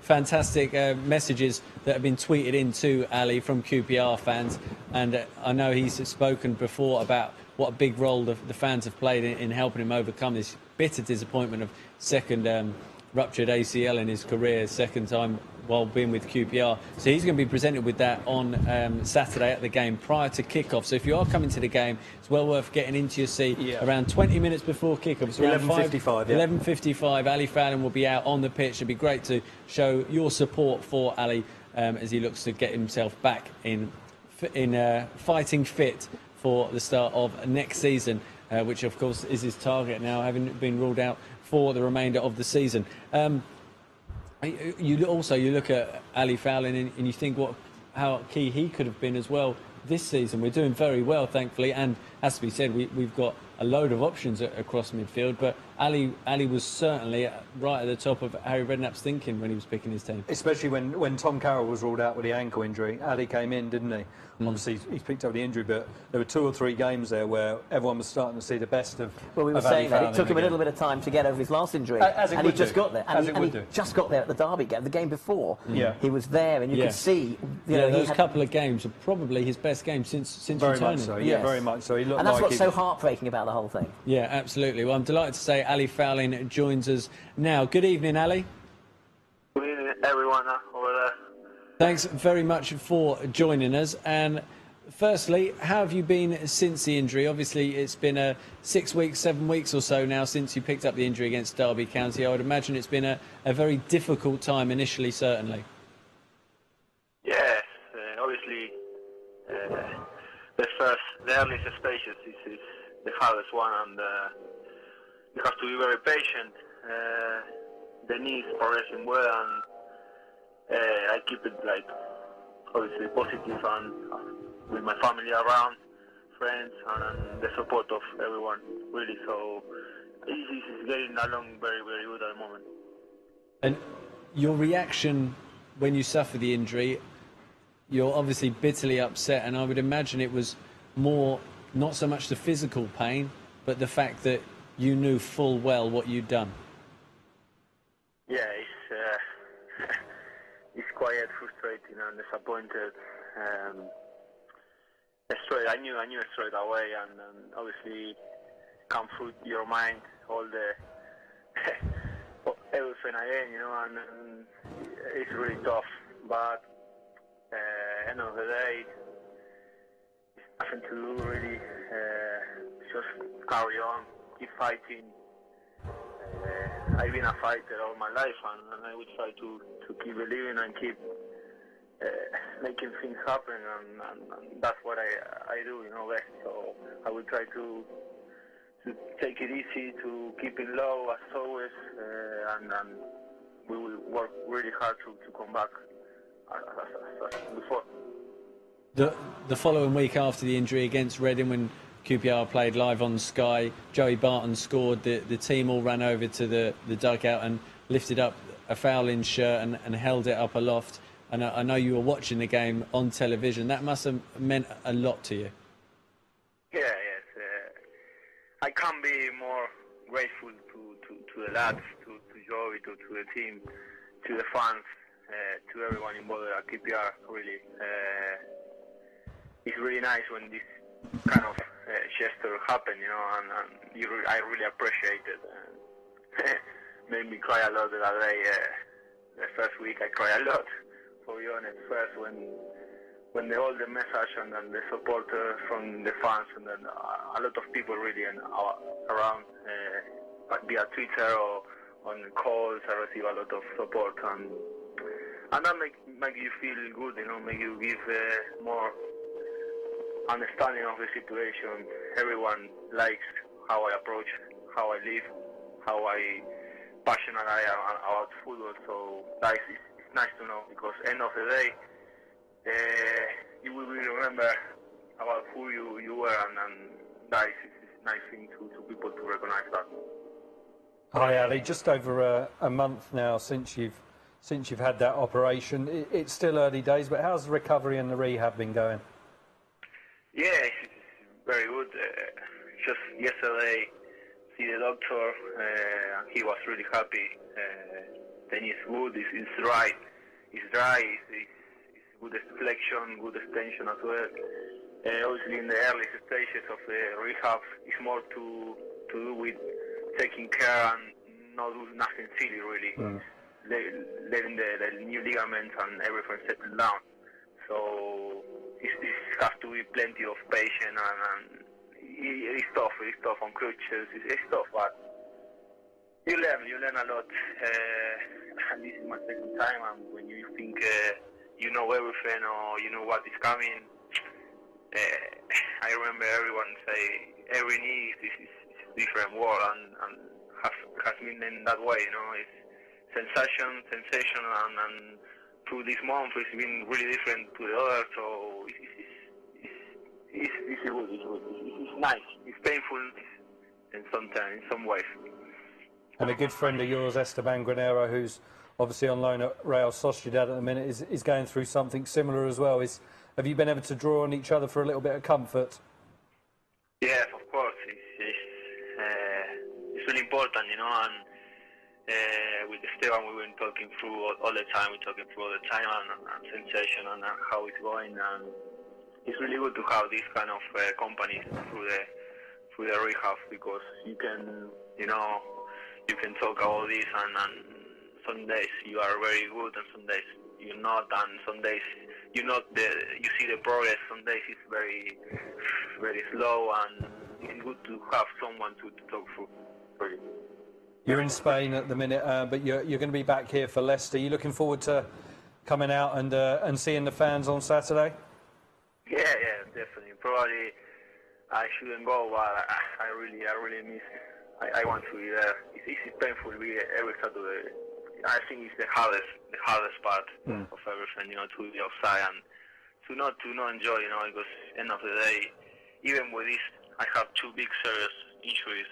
fantastic messages that have been tweeted into Ali from QPR fans, and I know he's spoken before about what a big role the fans have played in helping him overcome this bitter disappointment of second ruptured ACL in his career, second time while being with QPR. So he's going to be presented with that on Saturday at the game prior to kick-off. So if you are coming to the game, it's well worth getting into your seat around 20 minutes before kick-off. It's around 11:55. 11:55. Alli Faurlin will be out on the pitch. It'd be great to show your support for Ali as he looks to get himself back in fighting fit for the start of next season, which of course is his target now, having been ruled out for the remainder of the season. You look at Alli Faurlin and you think how key he could have been as well this season. We're doing very well, thankfully, and has to be said, we've got a load of options across midfield, but Ali was certainly right at the top of Harry Redknapp's thinking when he was picking his team. Especially when Tom Carroll was ruled out with the ankle injury, Ali came in, didn't he? Obviously, he's picked up the injury, but there were 2 or 3 games there where everyone was starting to see the best of. Well, we were saying that it took him a little bit of time to get over his last injury, and he just got there. And he just got there at the Derby game, the game before. He was there, and you could see. Those couple of games are probably his best games since very returning. Much so. Yeah, very much so. He looked and that's like what's so heartbreaking about the whole thing. Yeah, absolutely. Well, I'm delighted to say Alli Faurlin joins us now. Good evening, Ali. Good evening, everyone over there. Thanks very much for joining us. And firstly, how have you been since the injury? Obviously, it's been 6 weeks, 7 weeks or so now since you picked up the injury against Derby County. I would imagine it's been a very difficult time initially, certainly. Yes, obviously, the earliest stages is the hardest one, and you have to be very patient. The knee is progressing well, and I keep it obviously positive, and with my family around, friends, and the support of everyone, really. So it's getting along very, very good at the moment. And your reaction when you suffer the injury, you're obviously bitterly upset, and I would imagine it was more not so much the physical pain, but the fact that you knew full well what you'd done. Yeah, it's it's quite frustrating and disappointed. Straight, I knew it straight away, and obviously come through your mind all the everything again, you know, and it's really tough. But end of the day, nothing to do really. Just carry on, keep fighting. I've been a fighter all my life, and I will try to keep believing and keep making things happen, and that's what I do, you know, best. So I will try to take it easy, to keep it low as always, and we will work really hard to come back as before. The following week after the injury against Reading, when QPR played live on Sky, Joey Barton scored. The team all ran over to the dugout and lifted up a Faurlin shirt and held it up aloft. And I know you were watching the game on television. That must have meant a lot to you. Yeah, yes. I can't be more grateful to the lads, to Joey, to the team, to the fans, to everyone involved at QPR, really. It's really nice when this kind of gesture happen, you know, and I really appreciate it. Made me cry a lot that day. The first week I cried a lot, to be honest. First when all the message and the support from the fans, and then a lot of people really around via Twitter or on calls, I receive a lot of support, and that make you feel good, you know, make you give more understanding of the situation. Everyone likes how I approach, how I live, how passionate I am about football. So that is nice to know, because end of the day, you will remember about who you were, and that is a nice thing to people to recognize that. Hi Ali, just over a month now since you've had that operation. It's still early days, but how's the recovery and the rehab been going? Yeah, it's very good. Just yesterday, see the doctor, and he was really happy. Then it's good, it's dry. It's good flexion, good extension as well. Obviously in the early stages of the rehab, it's more to do with taking care and not do nothing silly really. Letting the new ligaments and everything settle down. So it has to be plenty of patience, and it's tough on crutches, it's tough, but you learn a lot. And this is my second time, and when you think you know everything or you know what is coming, I remember everyone say every knee is a different world, and has been in that way, you know. It's sensation, and through this month it's been really different to the other, so it's good, it's nice, it's painful in some ways. And a good friend of yours, Esteban Granero, who's obviously on loan at Real Sociedad at the minute, is going through something similar as well. Have you been able to draw on each other for a little bit of comfort? Yes, of course. It's really important, you know, and with Esteban we've been talking through all the time. We're talking through all the time, and sensation and how it's going, and it's really good to have this kind of company through the rehab, because you can talk about this, and some days you are very good, and some days you're not, and some days you see the progress. Some days it's very, very slow, and it's good to have someone to talk through. Really. You're in Spain at the minute, but you're going to be back here for Leicester. Are you looking forward to coming out and seeing the fans on Saturday? Yeah, definitely. Probably I shouldn't go, but I really miss. I want to be there. It's painful to be every Saturday. I think it's the hardest part of everything, you know, to be outside and to not enjoy, you know, because end of the day, even with this, I have two big serious injuries,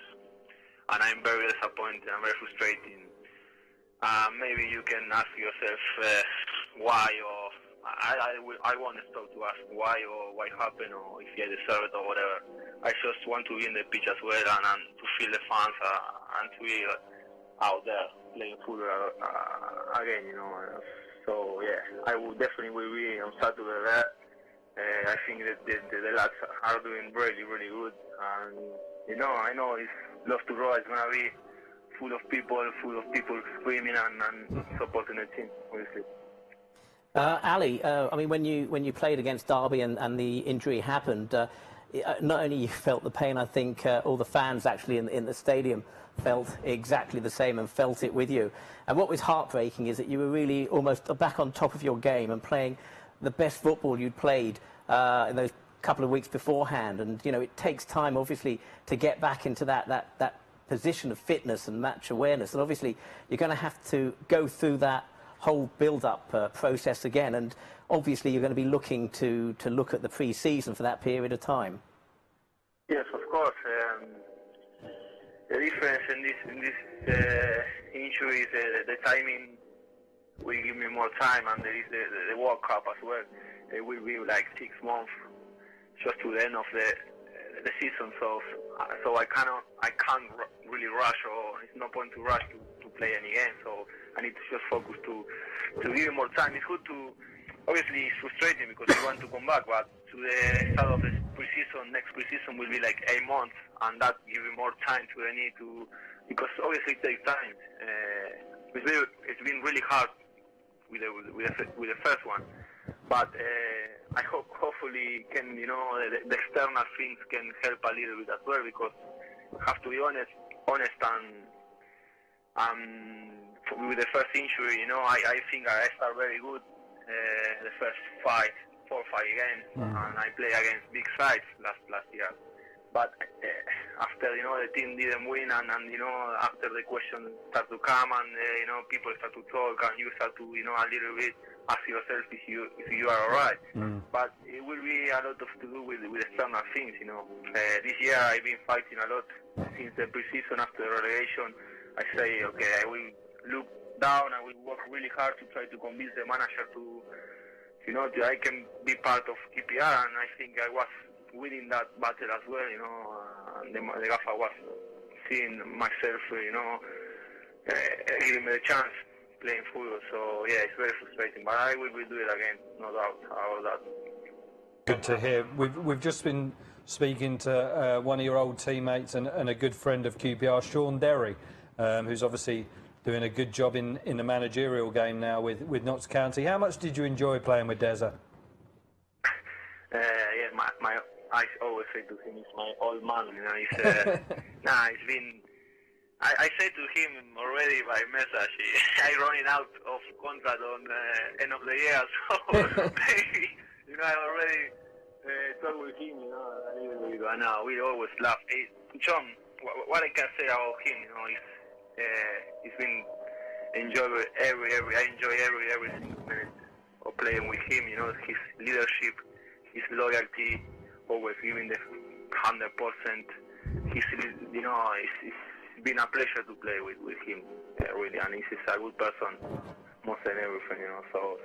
and I'm very disappointed. I'm very frustrated. Maybe you can ask yourself why, or I won't stop to ask why or why happened, or if you deserve it or whatever. I just want to be in the pitch as well, and to feel the fans and to be out there playing football again, you know. So yeah, I will definitely will be on Saturday there. I think that the lads are doing really, really good, and I know it's Loftus Road is gonna be full of people screaming and supporting the team, obviously. Ali, I mean, when you played against Derby and the injury happened, not only you felt the pain, I think all the fans actually in the stadium felt exactly the same and felt it with you. And what was heartbreaking is that you were really almost back on top of your game and playing the best football you'd played in those couple of weeks beforehand. And it takes time, obviously, to get back into that position of fitness and match awareness. And obviously, you're going to have to go through that whole build-up process again, and obviously you're going to be looking to look at the pre-season for that period of time. Yes, of course. The difference in this injury is the timing will give me more time, and there is the World Cup as well. It will be like 6 months just to the end of the season, so I can't really rush, or it's no point to rush to play any game. So I need to just focus to give it more time. It's good to, obviously it's frustrating because you want to come back, but to the start of the preseason, next preseason will be like 8 months, and that gives me more time to the need to, because obviously it takes time. It's been really hard with the first one, but I hopefully can, the external things can help a little bit as well, because I have to be honest and with the first injury, I think I started very good the first 4 or 5 games, and I played against big sides last year. But after the team didn't win, and after the questions start to come, and people start to talk, and you start to a little bit ask yourself if you are alright. But it will be a lot to do with external things. This year I've been fighting a lot since the preseason after the relegation. I say, okay, I will look down, I will work really hard to try to convince the manager to that I can be part of QPR, and I think I was winning that battle as well, and the gaffer was seeing myself, giving me the chance playing football. So yeah, it's very frustrating, but I will do it again, no doubt about that. Good to hear. We've just been speaking to one of your old teammates and a good friend of QPR, Shaun Derry, who's obviously doing a good job in the managerial game now with Notts County. How much did you enjoy playing with Deza? Yeah, I always say to him, he's my old man. It's it's been. I said to him already by message, I running out of contract on the end of the year, so maybe I already talked with him, a little bit. And we always laugh. John, what I can say about him, it's been enjoyable. I enjoy every single minute of playing with him. His leadership, his loyalty, always giving the 100%. It's been a pleasure to play with him, really, and he's a good person, more than everything. So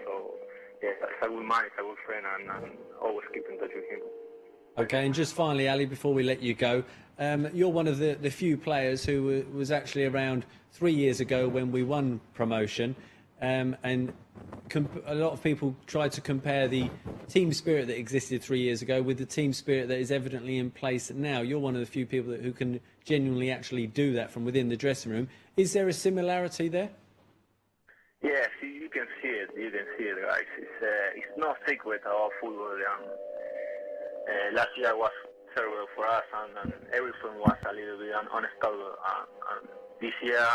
yes, he's a good man, he's a good friend, and always keep in touch with him. Okay, and just finally, Ali, before we let you go, you're one of the few players who was actually around 3 years ago when we won promotion, and a lot of people try to compare the team spirit that existed 3 years ago with the team spirit that is evidently in place now. You're one of the few people who can genuinely actually do that from within the dressing room. Is there a similarity there? Yes, you can see it. You can see it, guys. It's no secret about football. Last year was terrible for us, and everything was a little bit unstable. And this year,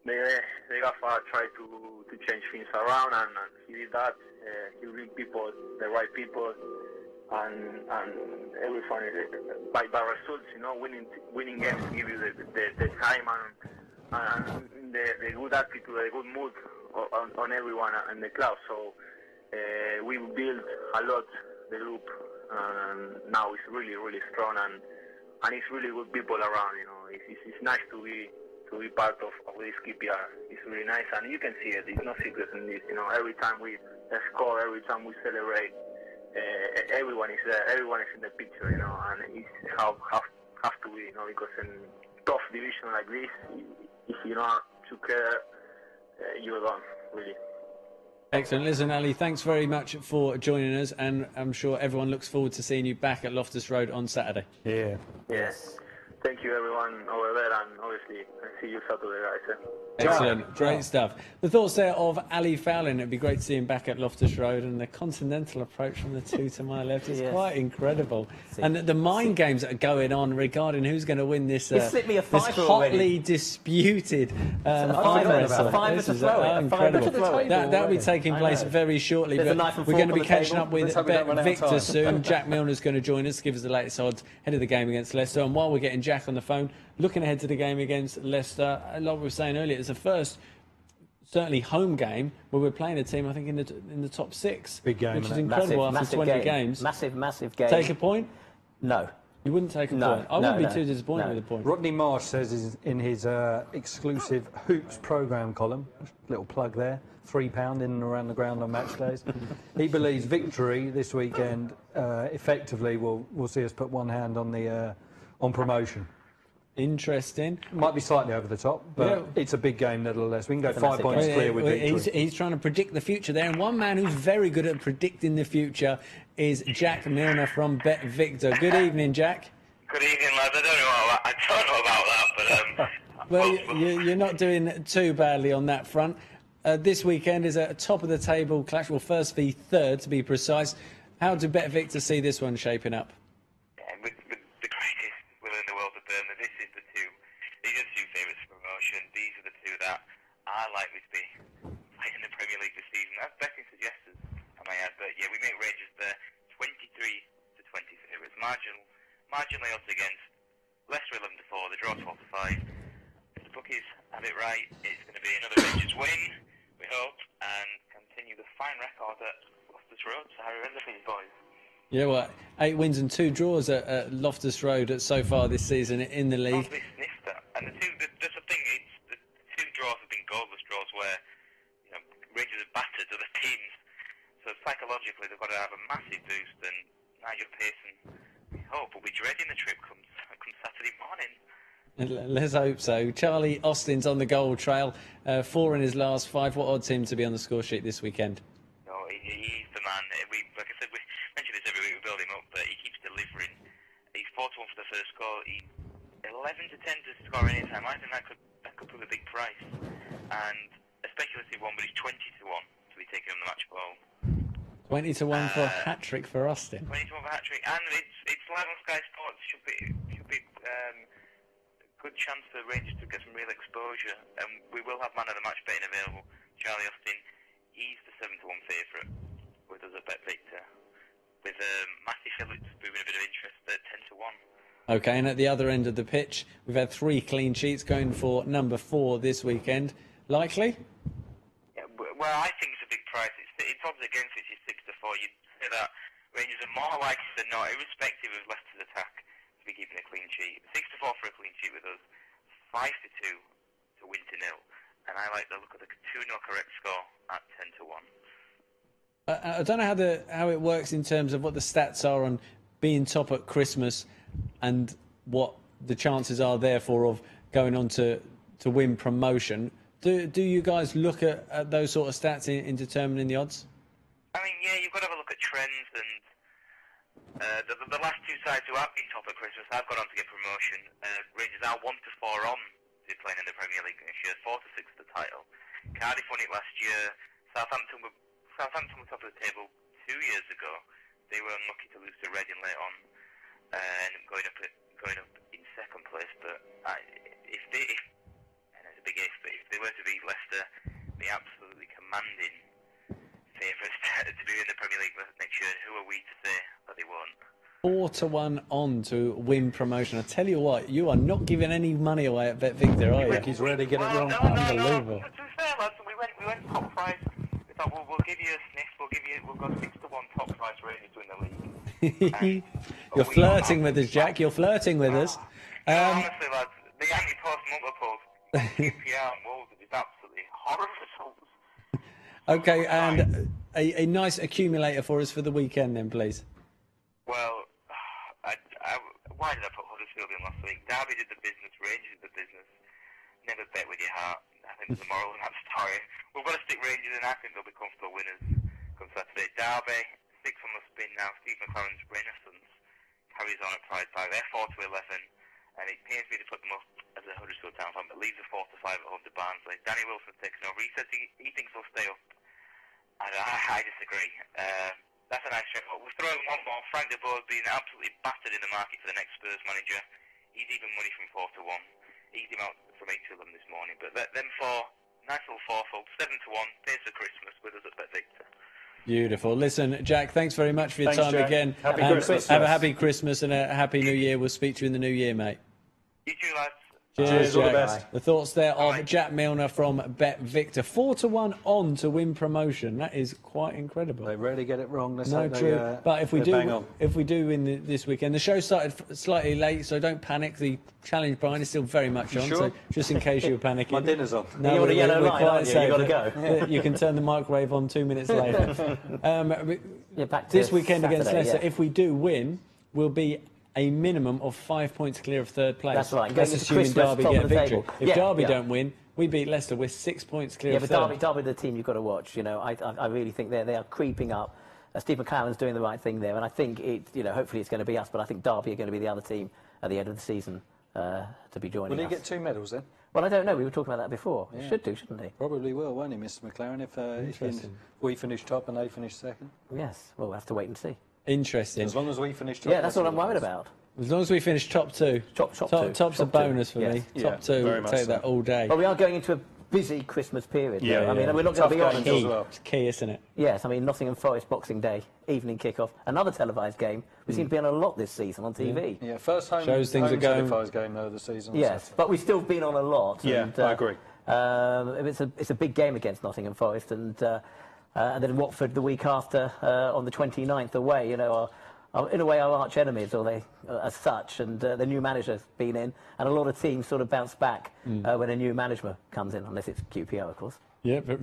the gaffer tried to change things around, and he did that. He bring people, the right people, and everything by results. Winning games give you the time and the good attitude, the good mood on everyone in the club. So we built a lot the group, and now it's really, really strong, and it's really good people around. It's nice to be part of this QPR. It's really nice, and you can see it. It's no secret in this. Every time we score, every time we celebrate, everyone is there. Everyone is in the picture. And it's how have to be. Because in tough division like this, if you don't have to care, you're done, really. Excellent. Listen, Ali, thanks very much for joining us, and I'm sure everyone looks forward to seeing you back at Loftus Road on Saturday. Yeah. Yes. Thank you, everyone over there, and obviously, I see you Saturday, guys. Excellent. Great stuff. The thoughts there of Alli Faurlin. It'd be great to see him back at Loftus Road, and the continental approach from the two to my left is quite incredible. And the mind games that are going on regarding who's going to win this, He slipped me a this fiver hotly already. disputed A fiver to throw it. incredible. That That'll be taking place very shortly. There's a But knife and we're fork going to on be the catching table. up with Let's hope we don't run out of Victor time. soon. Jack Milner's going to join us, give us the latest odds ahead of the game against Leicester. And while we're getting Jack on the phone, looking ahead to the game against Leicester, like we were saying earlier, it's the first certainly home game where we're playing a team, I think, in the top 6. Big game, which is isn't it? incredible after 20 games. Massive game. Take a point? No. You wouldn't take a point? I wouldn't be too disappointed with a point. Rodney Marsh says in his exclusive Hoops programme column, little plug there, £3 in and around the ground on match days. He believes victory this weekend effectively will see us put one hand on the on promotion. Interesting. Might be slightly over the top, but it's a big game nevertheless. We can go 5 points clear with victory. He's trying to predict the future there, and one man who's very good at predicting the future is Jack Milner from Bet Victor. Good evening, Jack. Good evening, lads. I don't know about that, but well, you're not doing too badly on that front. This weekend is a top of the table clash. Well, first v third to be precise. How do Bet Victor see this one shaping up? with the greatest will in the world to burn, this is the two. These are the two favourites for promotion. These are the two that are likely to be playing in the Premier League this season. That's betting suggested, I might add. But yeah, we make Rangers the 23 to 20 favourites. Marginally odds against Leicester 11 to 4. The draw 12 to 5. If the bookies have it right, it's going to be another Rangers win, we hope, and continue the fine record at Loftus Road. So Harry Renner for you boys. Yeah, well, 8 wins and 2 draws at Loftus Road so far this season in the league. And that's the thing, the 2 draws have been goalless draws where Rangers have battered other teams. So psychologically, they've got to have a massive boost. And Nigel Pearson, we hope, will be dreading the trip comes Saturday morning. Let's hope so. Charlie Austin's on the goal trail, 4 in his last 5. What odds him to be on the score sheet this weekend? No, he's the man. Like I said, we mention this every week. We build him up, but he keeps delivering. He's 4 to 1 for the first goal. He's 11 to 10 to score any time. I think that could prove a big price. And a speculative one, but he's 20 to 1 to be taken on the match ball. 20 to 1 for a hat trick for Austin. 20 to 1 for a hat trick, and it's live on Sky Sports. Should be good chance for Rangers to get some real exposure, and we will have man of the match betting available. Charlie Austin, he's the 7 to 1 favourite with us at Bet Victor, with Matty Phillips proving a bit of interest at 10 to 1. Okay, and at the other end of the pitch, we've had 3 clean sheets going for number 4 this weekend. Likely? Yeah, well, I think it's a big price. It's odds against it. It's 6 to 4. You'd say that Rangers are more likely than not, irrespective of Leicester's attack, to be keeping a clean sheet. 6 to 4 for a clean sheet with us. 5 to 2 to win to 0. And I like the look of the 2-0 correct score at 10 to 1. I don't know how it works in terms of what the stats are on being top at Christmas and what the chances are therefore of going on to win promotion. Do you guys look at those sort of stats in determining the odds? I mean, yeah, you've got to have a look at trends, and the last 2 sides who have been top at Christmas have gone on to get promotion. Rangers are 1 to 4 on to be playing in the Premier League this year, 4 to 6 the title. Cardiff won it last year. Southampton were top of the table 2 years ago. They were unlucky to lose to Reading late on, and going up in second place. But if and it's a big if, but if they were to beat Leicester, the absolutely commanding favourites to be in the Premier League next year. And who are we to say that they won't? 4 to 1 on to win promotion. I tell you what, you are not giving any money away at Bet Victor, are you? He's ready to get it wrong. Unbelievable. To be fair, lads, we went top price. We thought we'll give you a sniff. We'll go 6 to 1 top price Rangers to win the league. You're flirting with us, Jack. You're flirting with us. Honestly, lads, the Yankee Post multiples, QPR and Wolves, it's absolutely horrible results. Okay, and a nice accumulator for us for the weekend then, please. Well, why did I put Huddersfield in last week? Derby did the business, Rangers did the business. never bet with your heart. I think there's a moral in that story. We've got to stick Rangers in. I think they'll be comfortable winners come Saturday. Derby, 6 on the spin now. Steve McLaren's Renaissance carries on at Pride Park. They're 4 to 11, and it pains me to put them up as a Huddersfield Town fan, but leaves a 4 to 5 at home to Barnsley. Danny Wilson's taken over. He says he thinks they'll stay up. I disagree. That's a nice shot. We've thrown one more. Frank de Boer's being absolutely battered in the market for the next Spurs manager. He's even money from 4 to 1. Eased him out from 8 to 11 this morning. But them 4, nice little 4-fold, 7 to 1, pays for Christmas with us at Bet Victor. Beautiful. Listen, Jack, thanks very much for your time Jack. again. Happy Christmas. Have a happy Christmas and a happy New Year. We'll speak to you in the New Year, mate. You too, lads. Cheers, all the Jack. best. The thoughts there of Jack Milner from Bet Victor. 4 to 1 on to win promotion. That is quite incredible. They rarely get it wrong. Let's No, hope true. they, But if we bang on. do win this weekend, the show started slightly late, so don't panic. The challenge, Brian, is still very much on. Sure? So just in case you were panicking, My dinner's on. No, You're on a yellow line, quite aren't you? safe. You've got to go. You can turn the microwave on 2 minutes later. Back to This weekend against Saturday, Leicester, if we do win, we'll be a minimum of 5 points clear of third place. That's right. That's Going into assuming Christmas, Derby top get a of the victory. table. If Yeah, Derby yeah. don't win, we beat Leicester. We're 6 points clear Yeah, of but third. Derby, the team you've got to watch. You know, I really think they are creeping up. Steve McLaren's doing the right thing there, and I think hopefully it's going to be us. But I think Derby are going to be the other team at the end of the season to be joining Will us. he get 2 medals then? Well, I don't know. We were talking about that before. Yeah. He should do, shouldn't he? Probably will, won't he, Mr. McLaren, if we finish top and they finish second? Yes. Well, we'll have to wait and see. Interesting. As long as we finish top. Yeah, that's what I'm worried about. As long as we finish top 2. Top's a bonus for me. Yeah, Top 2, very much take so. that all day. But we are going into a busy Christmas period. Yeah, though. I mean, yeah. we're not going to be Tough on. games as well. It's key, isn't it? Yes, I mean, Nottingham Forest Boxing Day, evening kick-off. Another televised game. We seem to be on a lot this season on TV. Yeah, first home, Shows things are going- televised game though of the season. on Yes, Saturday. but we've still been on a lot. Yeah, and, I agree. It's a big game against Nottingham Forest, and then Watford the week after on the 29th away. You know, are in a way our arch enemies, or they as such. And the new manager's been in, and a lot of teams sort of bounce back when a new manager comes in, unless it's QPR, of course. Yeah, but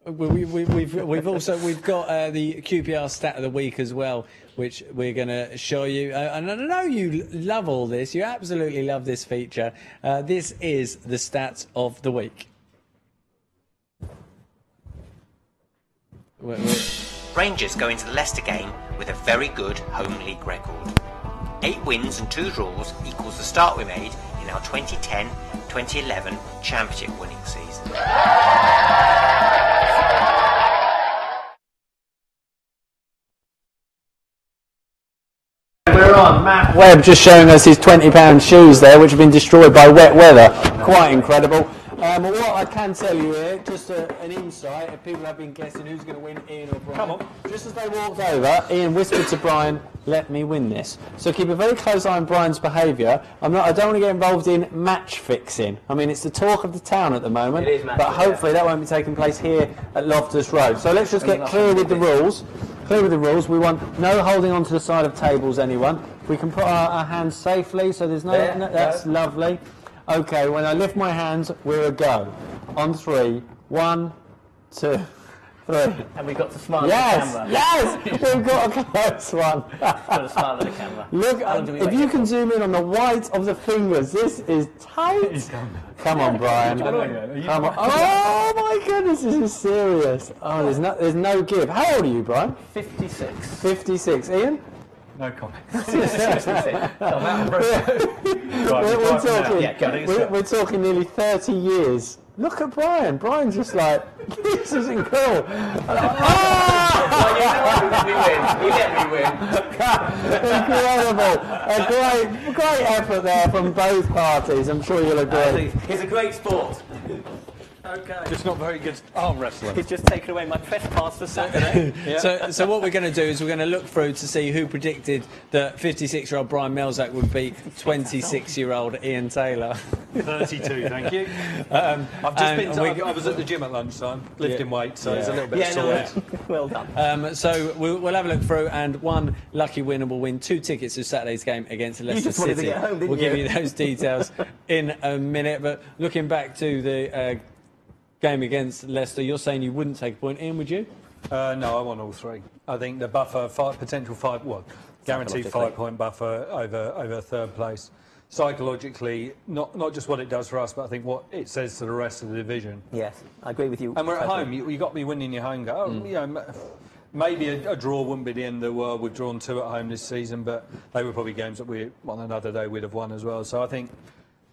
we've also got the QPR stat of the week as well, which we're going to show you. And I know you love all this. You absolutely love this feature. This is the stats of the week. Rangers go into the Leicester game with a very good home league record. 8 wins and 2 draws equals the start we made in our 2010-2011 championship winning season. We're on. Matt Webb just showing us his £20 shoes there, which have been destroyed by wet weather. Quite incredible. What I can tell you here, just an insight, if people have been guessing who's going to win, Ian or Brian. Come on. Just as they walked over, Ian whispered to Brian, "Let me win this." So keep a very close eye on Brian's behaviour. I don't want to get involved in match fixing. I mean, it's the talk of the town at the moment, It is match but fixing, hopefully that won't be taking place here at Loftus Road. So let's just get clear with the rules. Clear with the rules. We want no holding onto the side of tables, anyone. We can put our hands safely, so there's that's lovely. Okay, when I lift my hands, we're a go. On 3, 1, 2, 3. And we've got to smile Yes, at the camera. yes, we've got a close one. Got to smile at the camera. Look, How long do we if wait you for? can zoom in on the white of the fingers, this is tight. Come on, Brian. Come on. Oh my goodness, this is serious. Oh, there's no give. How old are you, Brian? 56. 56. Ian? No comment. We're talking nearly 30 years. Look at Brian. Brian's just like, this isn't cool. You let me win. Incredible. A great effort there from both parties. I'm sure you'll agree. It's a great sport. Okay. Just not very good arm wrestling. He's just taken away my trespass for Saturday. So what we're going to do is we're going to look through to see who predicted that 56-year-old Brian Melzack would beat 26-year-old Ian Taylor. 32, thank you. I've just been. I was at the gym at lunchtime, lifting weights, so it's a little bit sore. Well done. So we'll have a look through, and one lucky winner will win 2 tickets to Saturday's game against Leicester just wanted to City. get home, didn't We'll give you? you those details in a minute. But looking back to the game against Leicester, you're saying you wouldn't take a point. Ian, would you? No, I want all 3. I think the buffer, potential 5, guaranteed Psychologically. 5-point buffer over third place. psychologically, not just what it does for us, but I think what it says to the rest of the division. Yes, I agree with you. And we're at home. You got to be winning your home game. You know, maybe a draw wouldn't be the end of the world. We've drawn 2 at home this season, but they were probably games that we, on another day, we'd have won as well. So I think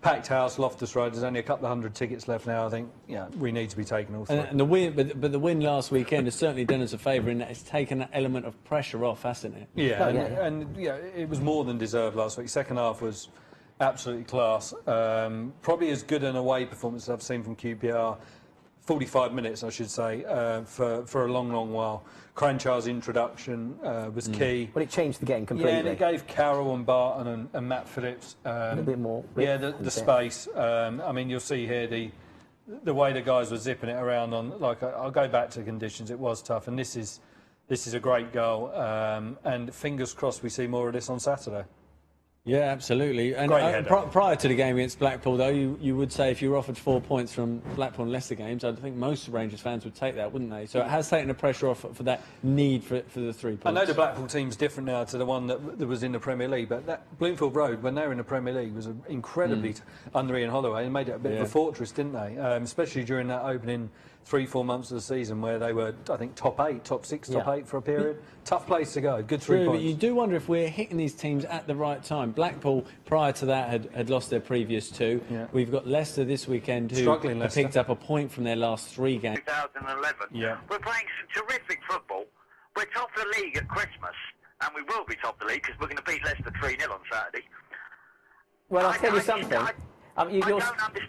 packed house, Loftus Road. There's only a couple of hundred tickets left now. I think, we need to be taking all 3. And the win, but the win last weekend has certainly done us a favour in that it's taken that element of pressure off, hasn't it? Yeah, and it was more than deserved last week. Second half was absolutely class. Probably as good an away performance as I've seen from QPR. 45 minutes, I should say, for a long, long while. Cranchar's introduction was key. Well, it changed the game completely. Yeah, and it gave Carroll and Barton and Matt Phillips a little bit more. The space. I mean, you'll see here the way the guys were zipping it around on. Like, I'll go back to conditions. It was tough, and this is a great goal. And fingers crossed we see more of this on Saturday. Yeah, absolutely. And prior to the game against Blackpool, though, you would say if you were offered 4 points from Blackpool and Leicester games, I think most Rangers fans would take that, wouldn't they? So it has taken the pressure off for that need for the 3 points. I know the Blackpool team's different now to the one that was in the Premier League, but that Bloomfield Road, when they were in the Premier League, was incredibly under Ian Holloway and made it a bit of a fortress, didn't they? Especially during that opening 3-4 months of the season where they were, I think, top 8, top 6, top 8 for a period. Tough place to go. Good 3 points. But you do wonder if we're hitting these teams at the right time. Blackpool, prior to that, had lost their previous 2. Yeah. We've got Leicester this weekend who have picked up a point from their last 3 games. 2011. Yeah. We're playing some terrific football. We're top of the league at Christmas, and we will be top of the league because we're going to beat Leicester 3-0 on Saturday. Well, I'll tell you something. I don't understand.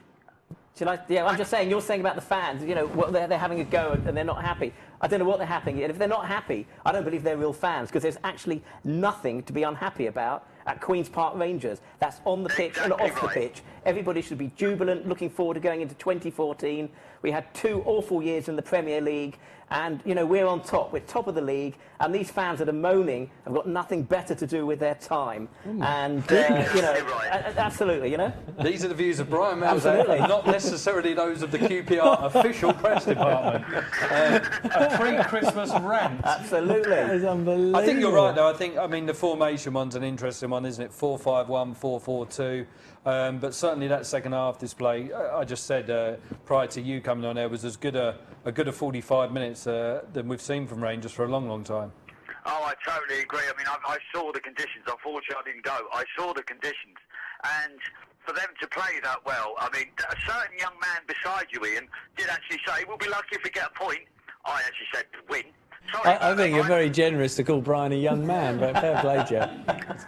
I'm just saying, you're saying about the fans, they're having a go and they're not happy. I don't know what they're happy. And if they're not happy, I don't believe they're real fans, because there's actually nothing to be unhappy about at Queen's Park Rangers. That's on the pitch and off the pitch. Everybody should be jubilant, looking forward to going into 2014. We had 2 awful years in the Premier League, and, we're on top. We're top of the league, and these fans that are moaning have got nothing better to do with their time. And, absolutely, These are the views of Brian Melzer, not necessarily those of the QPR official press department. A pre-Christmas rant. Absolutely. That is unbelievable. I think you're right, though. I mean, the formation one's an interesting one, isn't it? 4-5-1, 4-4-2. But certainly that second half display, I just said prior to you coming on there, was as good a 45 minutes than we've seen from Rangers for a long, long time. Oh, I totally agree. I mean, I saw the conditions. Unfortunately, I didn't go. I saw the conditions. And for them to play that well, I mean, a certain young man beside you, Ian, did actually say, we'll be lucky if we get a point. I actually said win. I think you're very generous to call Brian a young man, but fair play, Jeff.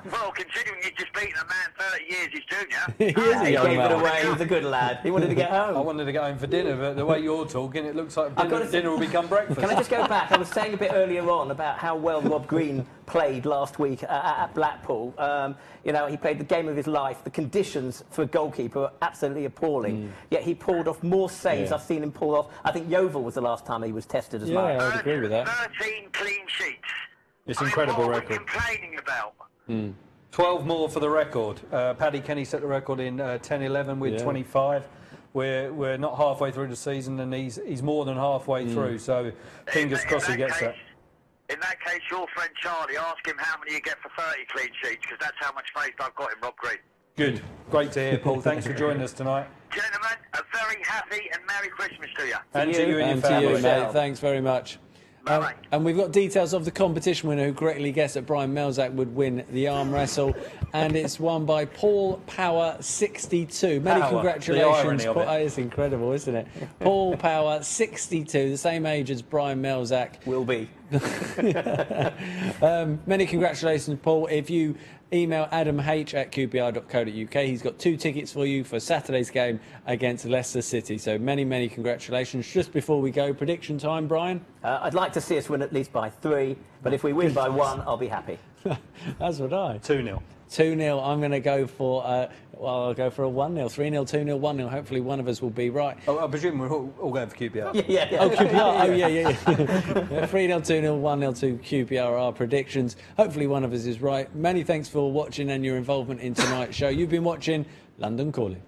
Well, considering you've just beaten a man 30 years his junior. He is a young man. He gave it away. He was a good lad. He wanted to get home. I wanted to get home for dinner, but the way you're talking, it looks like dinner will become breakfast. Can I just go back? I was saying a bit earlier on about how well Rob Green played last week at Blackpool. He played the game of his life. The conditions for a goalkeeper were absolutely appalling. Yet he pulled off more saves I've seen him pull off. I think Yeovil was the last time he was tested as much. Yeah, I would agree with that. 13 clean sheets. It's an incredible record. What are we complaining about? 12 more for the record. Paddy Kenny set the record in 10-11 with 25. We're not halfway through the season, and he's more than halfway through. So fingers crossed he gets that. In that case, your friend Charlie, ask him how many you get for 30 clean sheets, because that's how much faith I've got in Rob Green. Good. Great to hear, Paul. Thanks for joining us tonight. Gentlemen, a very happy and Merry Christmas to you. And to you and your family. To you, mate. Thanks very much. And we've got details of the competition winner who correctly guessed that Brian Melzak would win the arm wrestle, and it's won by Paul Power 62. Many congratulations. It's incredible, isn't it? Paul Power 62, the same age as Brian Melzak. Will be. Many congratulations, Paul. If you email adamh@qpr.co.uk, he's got 2 tickets for you for Saturday's game against Leicester City. So many congratulations. Just before we go, prediction time, Brian? I'd like to see us win at least by 3, but if we win by 1, I'll be happy. That's what I. 2-0. 2-0. I'm going to go for, I'll go for a 1-0, 3-0, 2-0, 1-0. Hopefully one of us will be right. Oh, I presume we're all going for QPR. Yeah. Oh, QPR. Oh, yeah. 3-0, 2-0, 1-0 to QPR are our predictions. Hopefully one of us is right. Many thanks for watching and your involvement in tonight's show. You've been watching London Calling.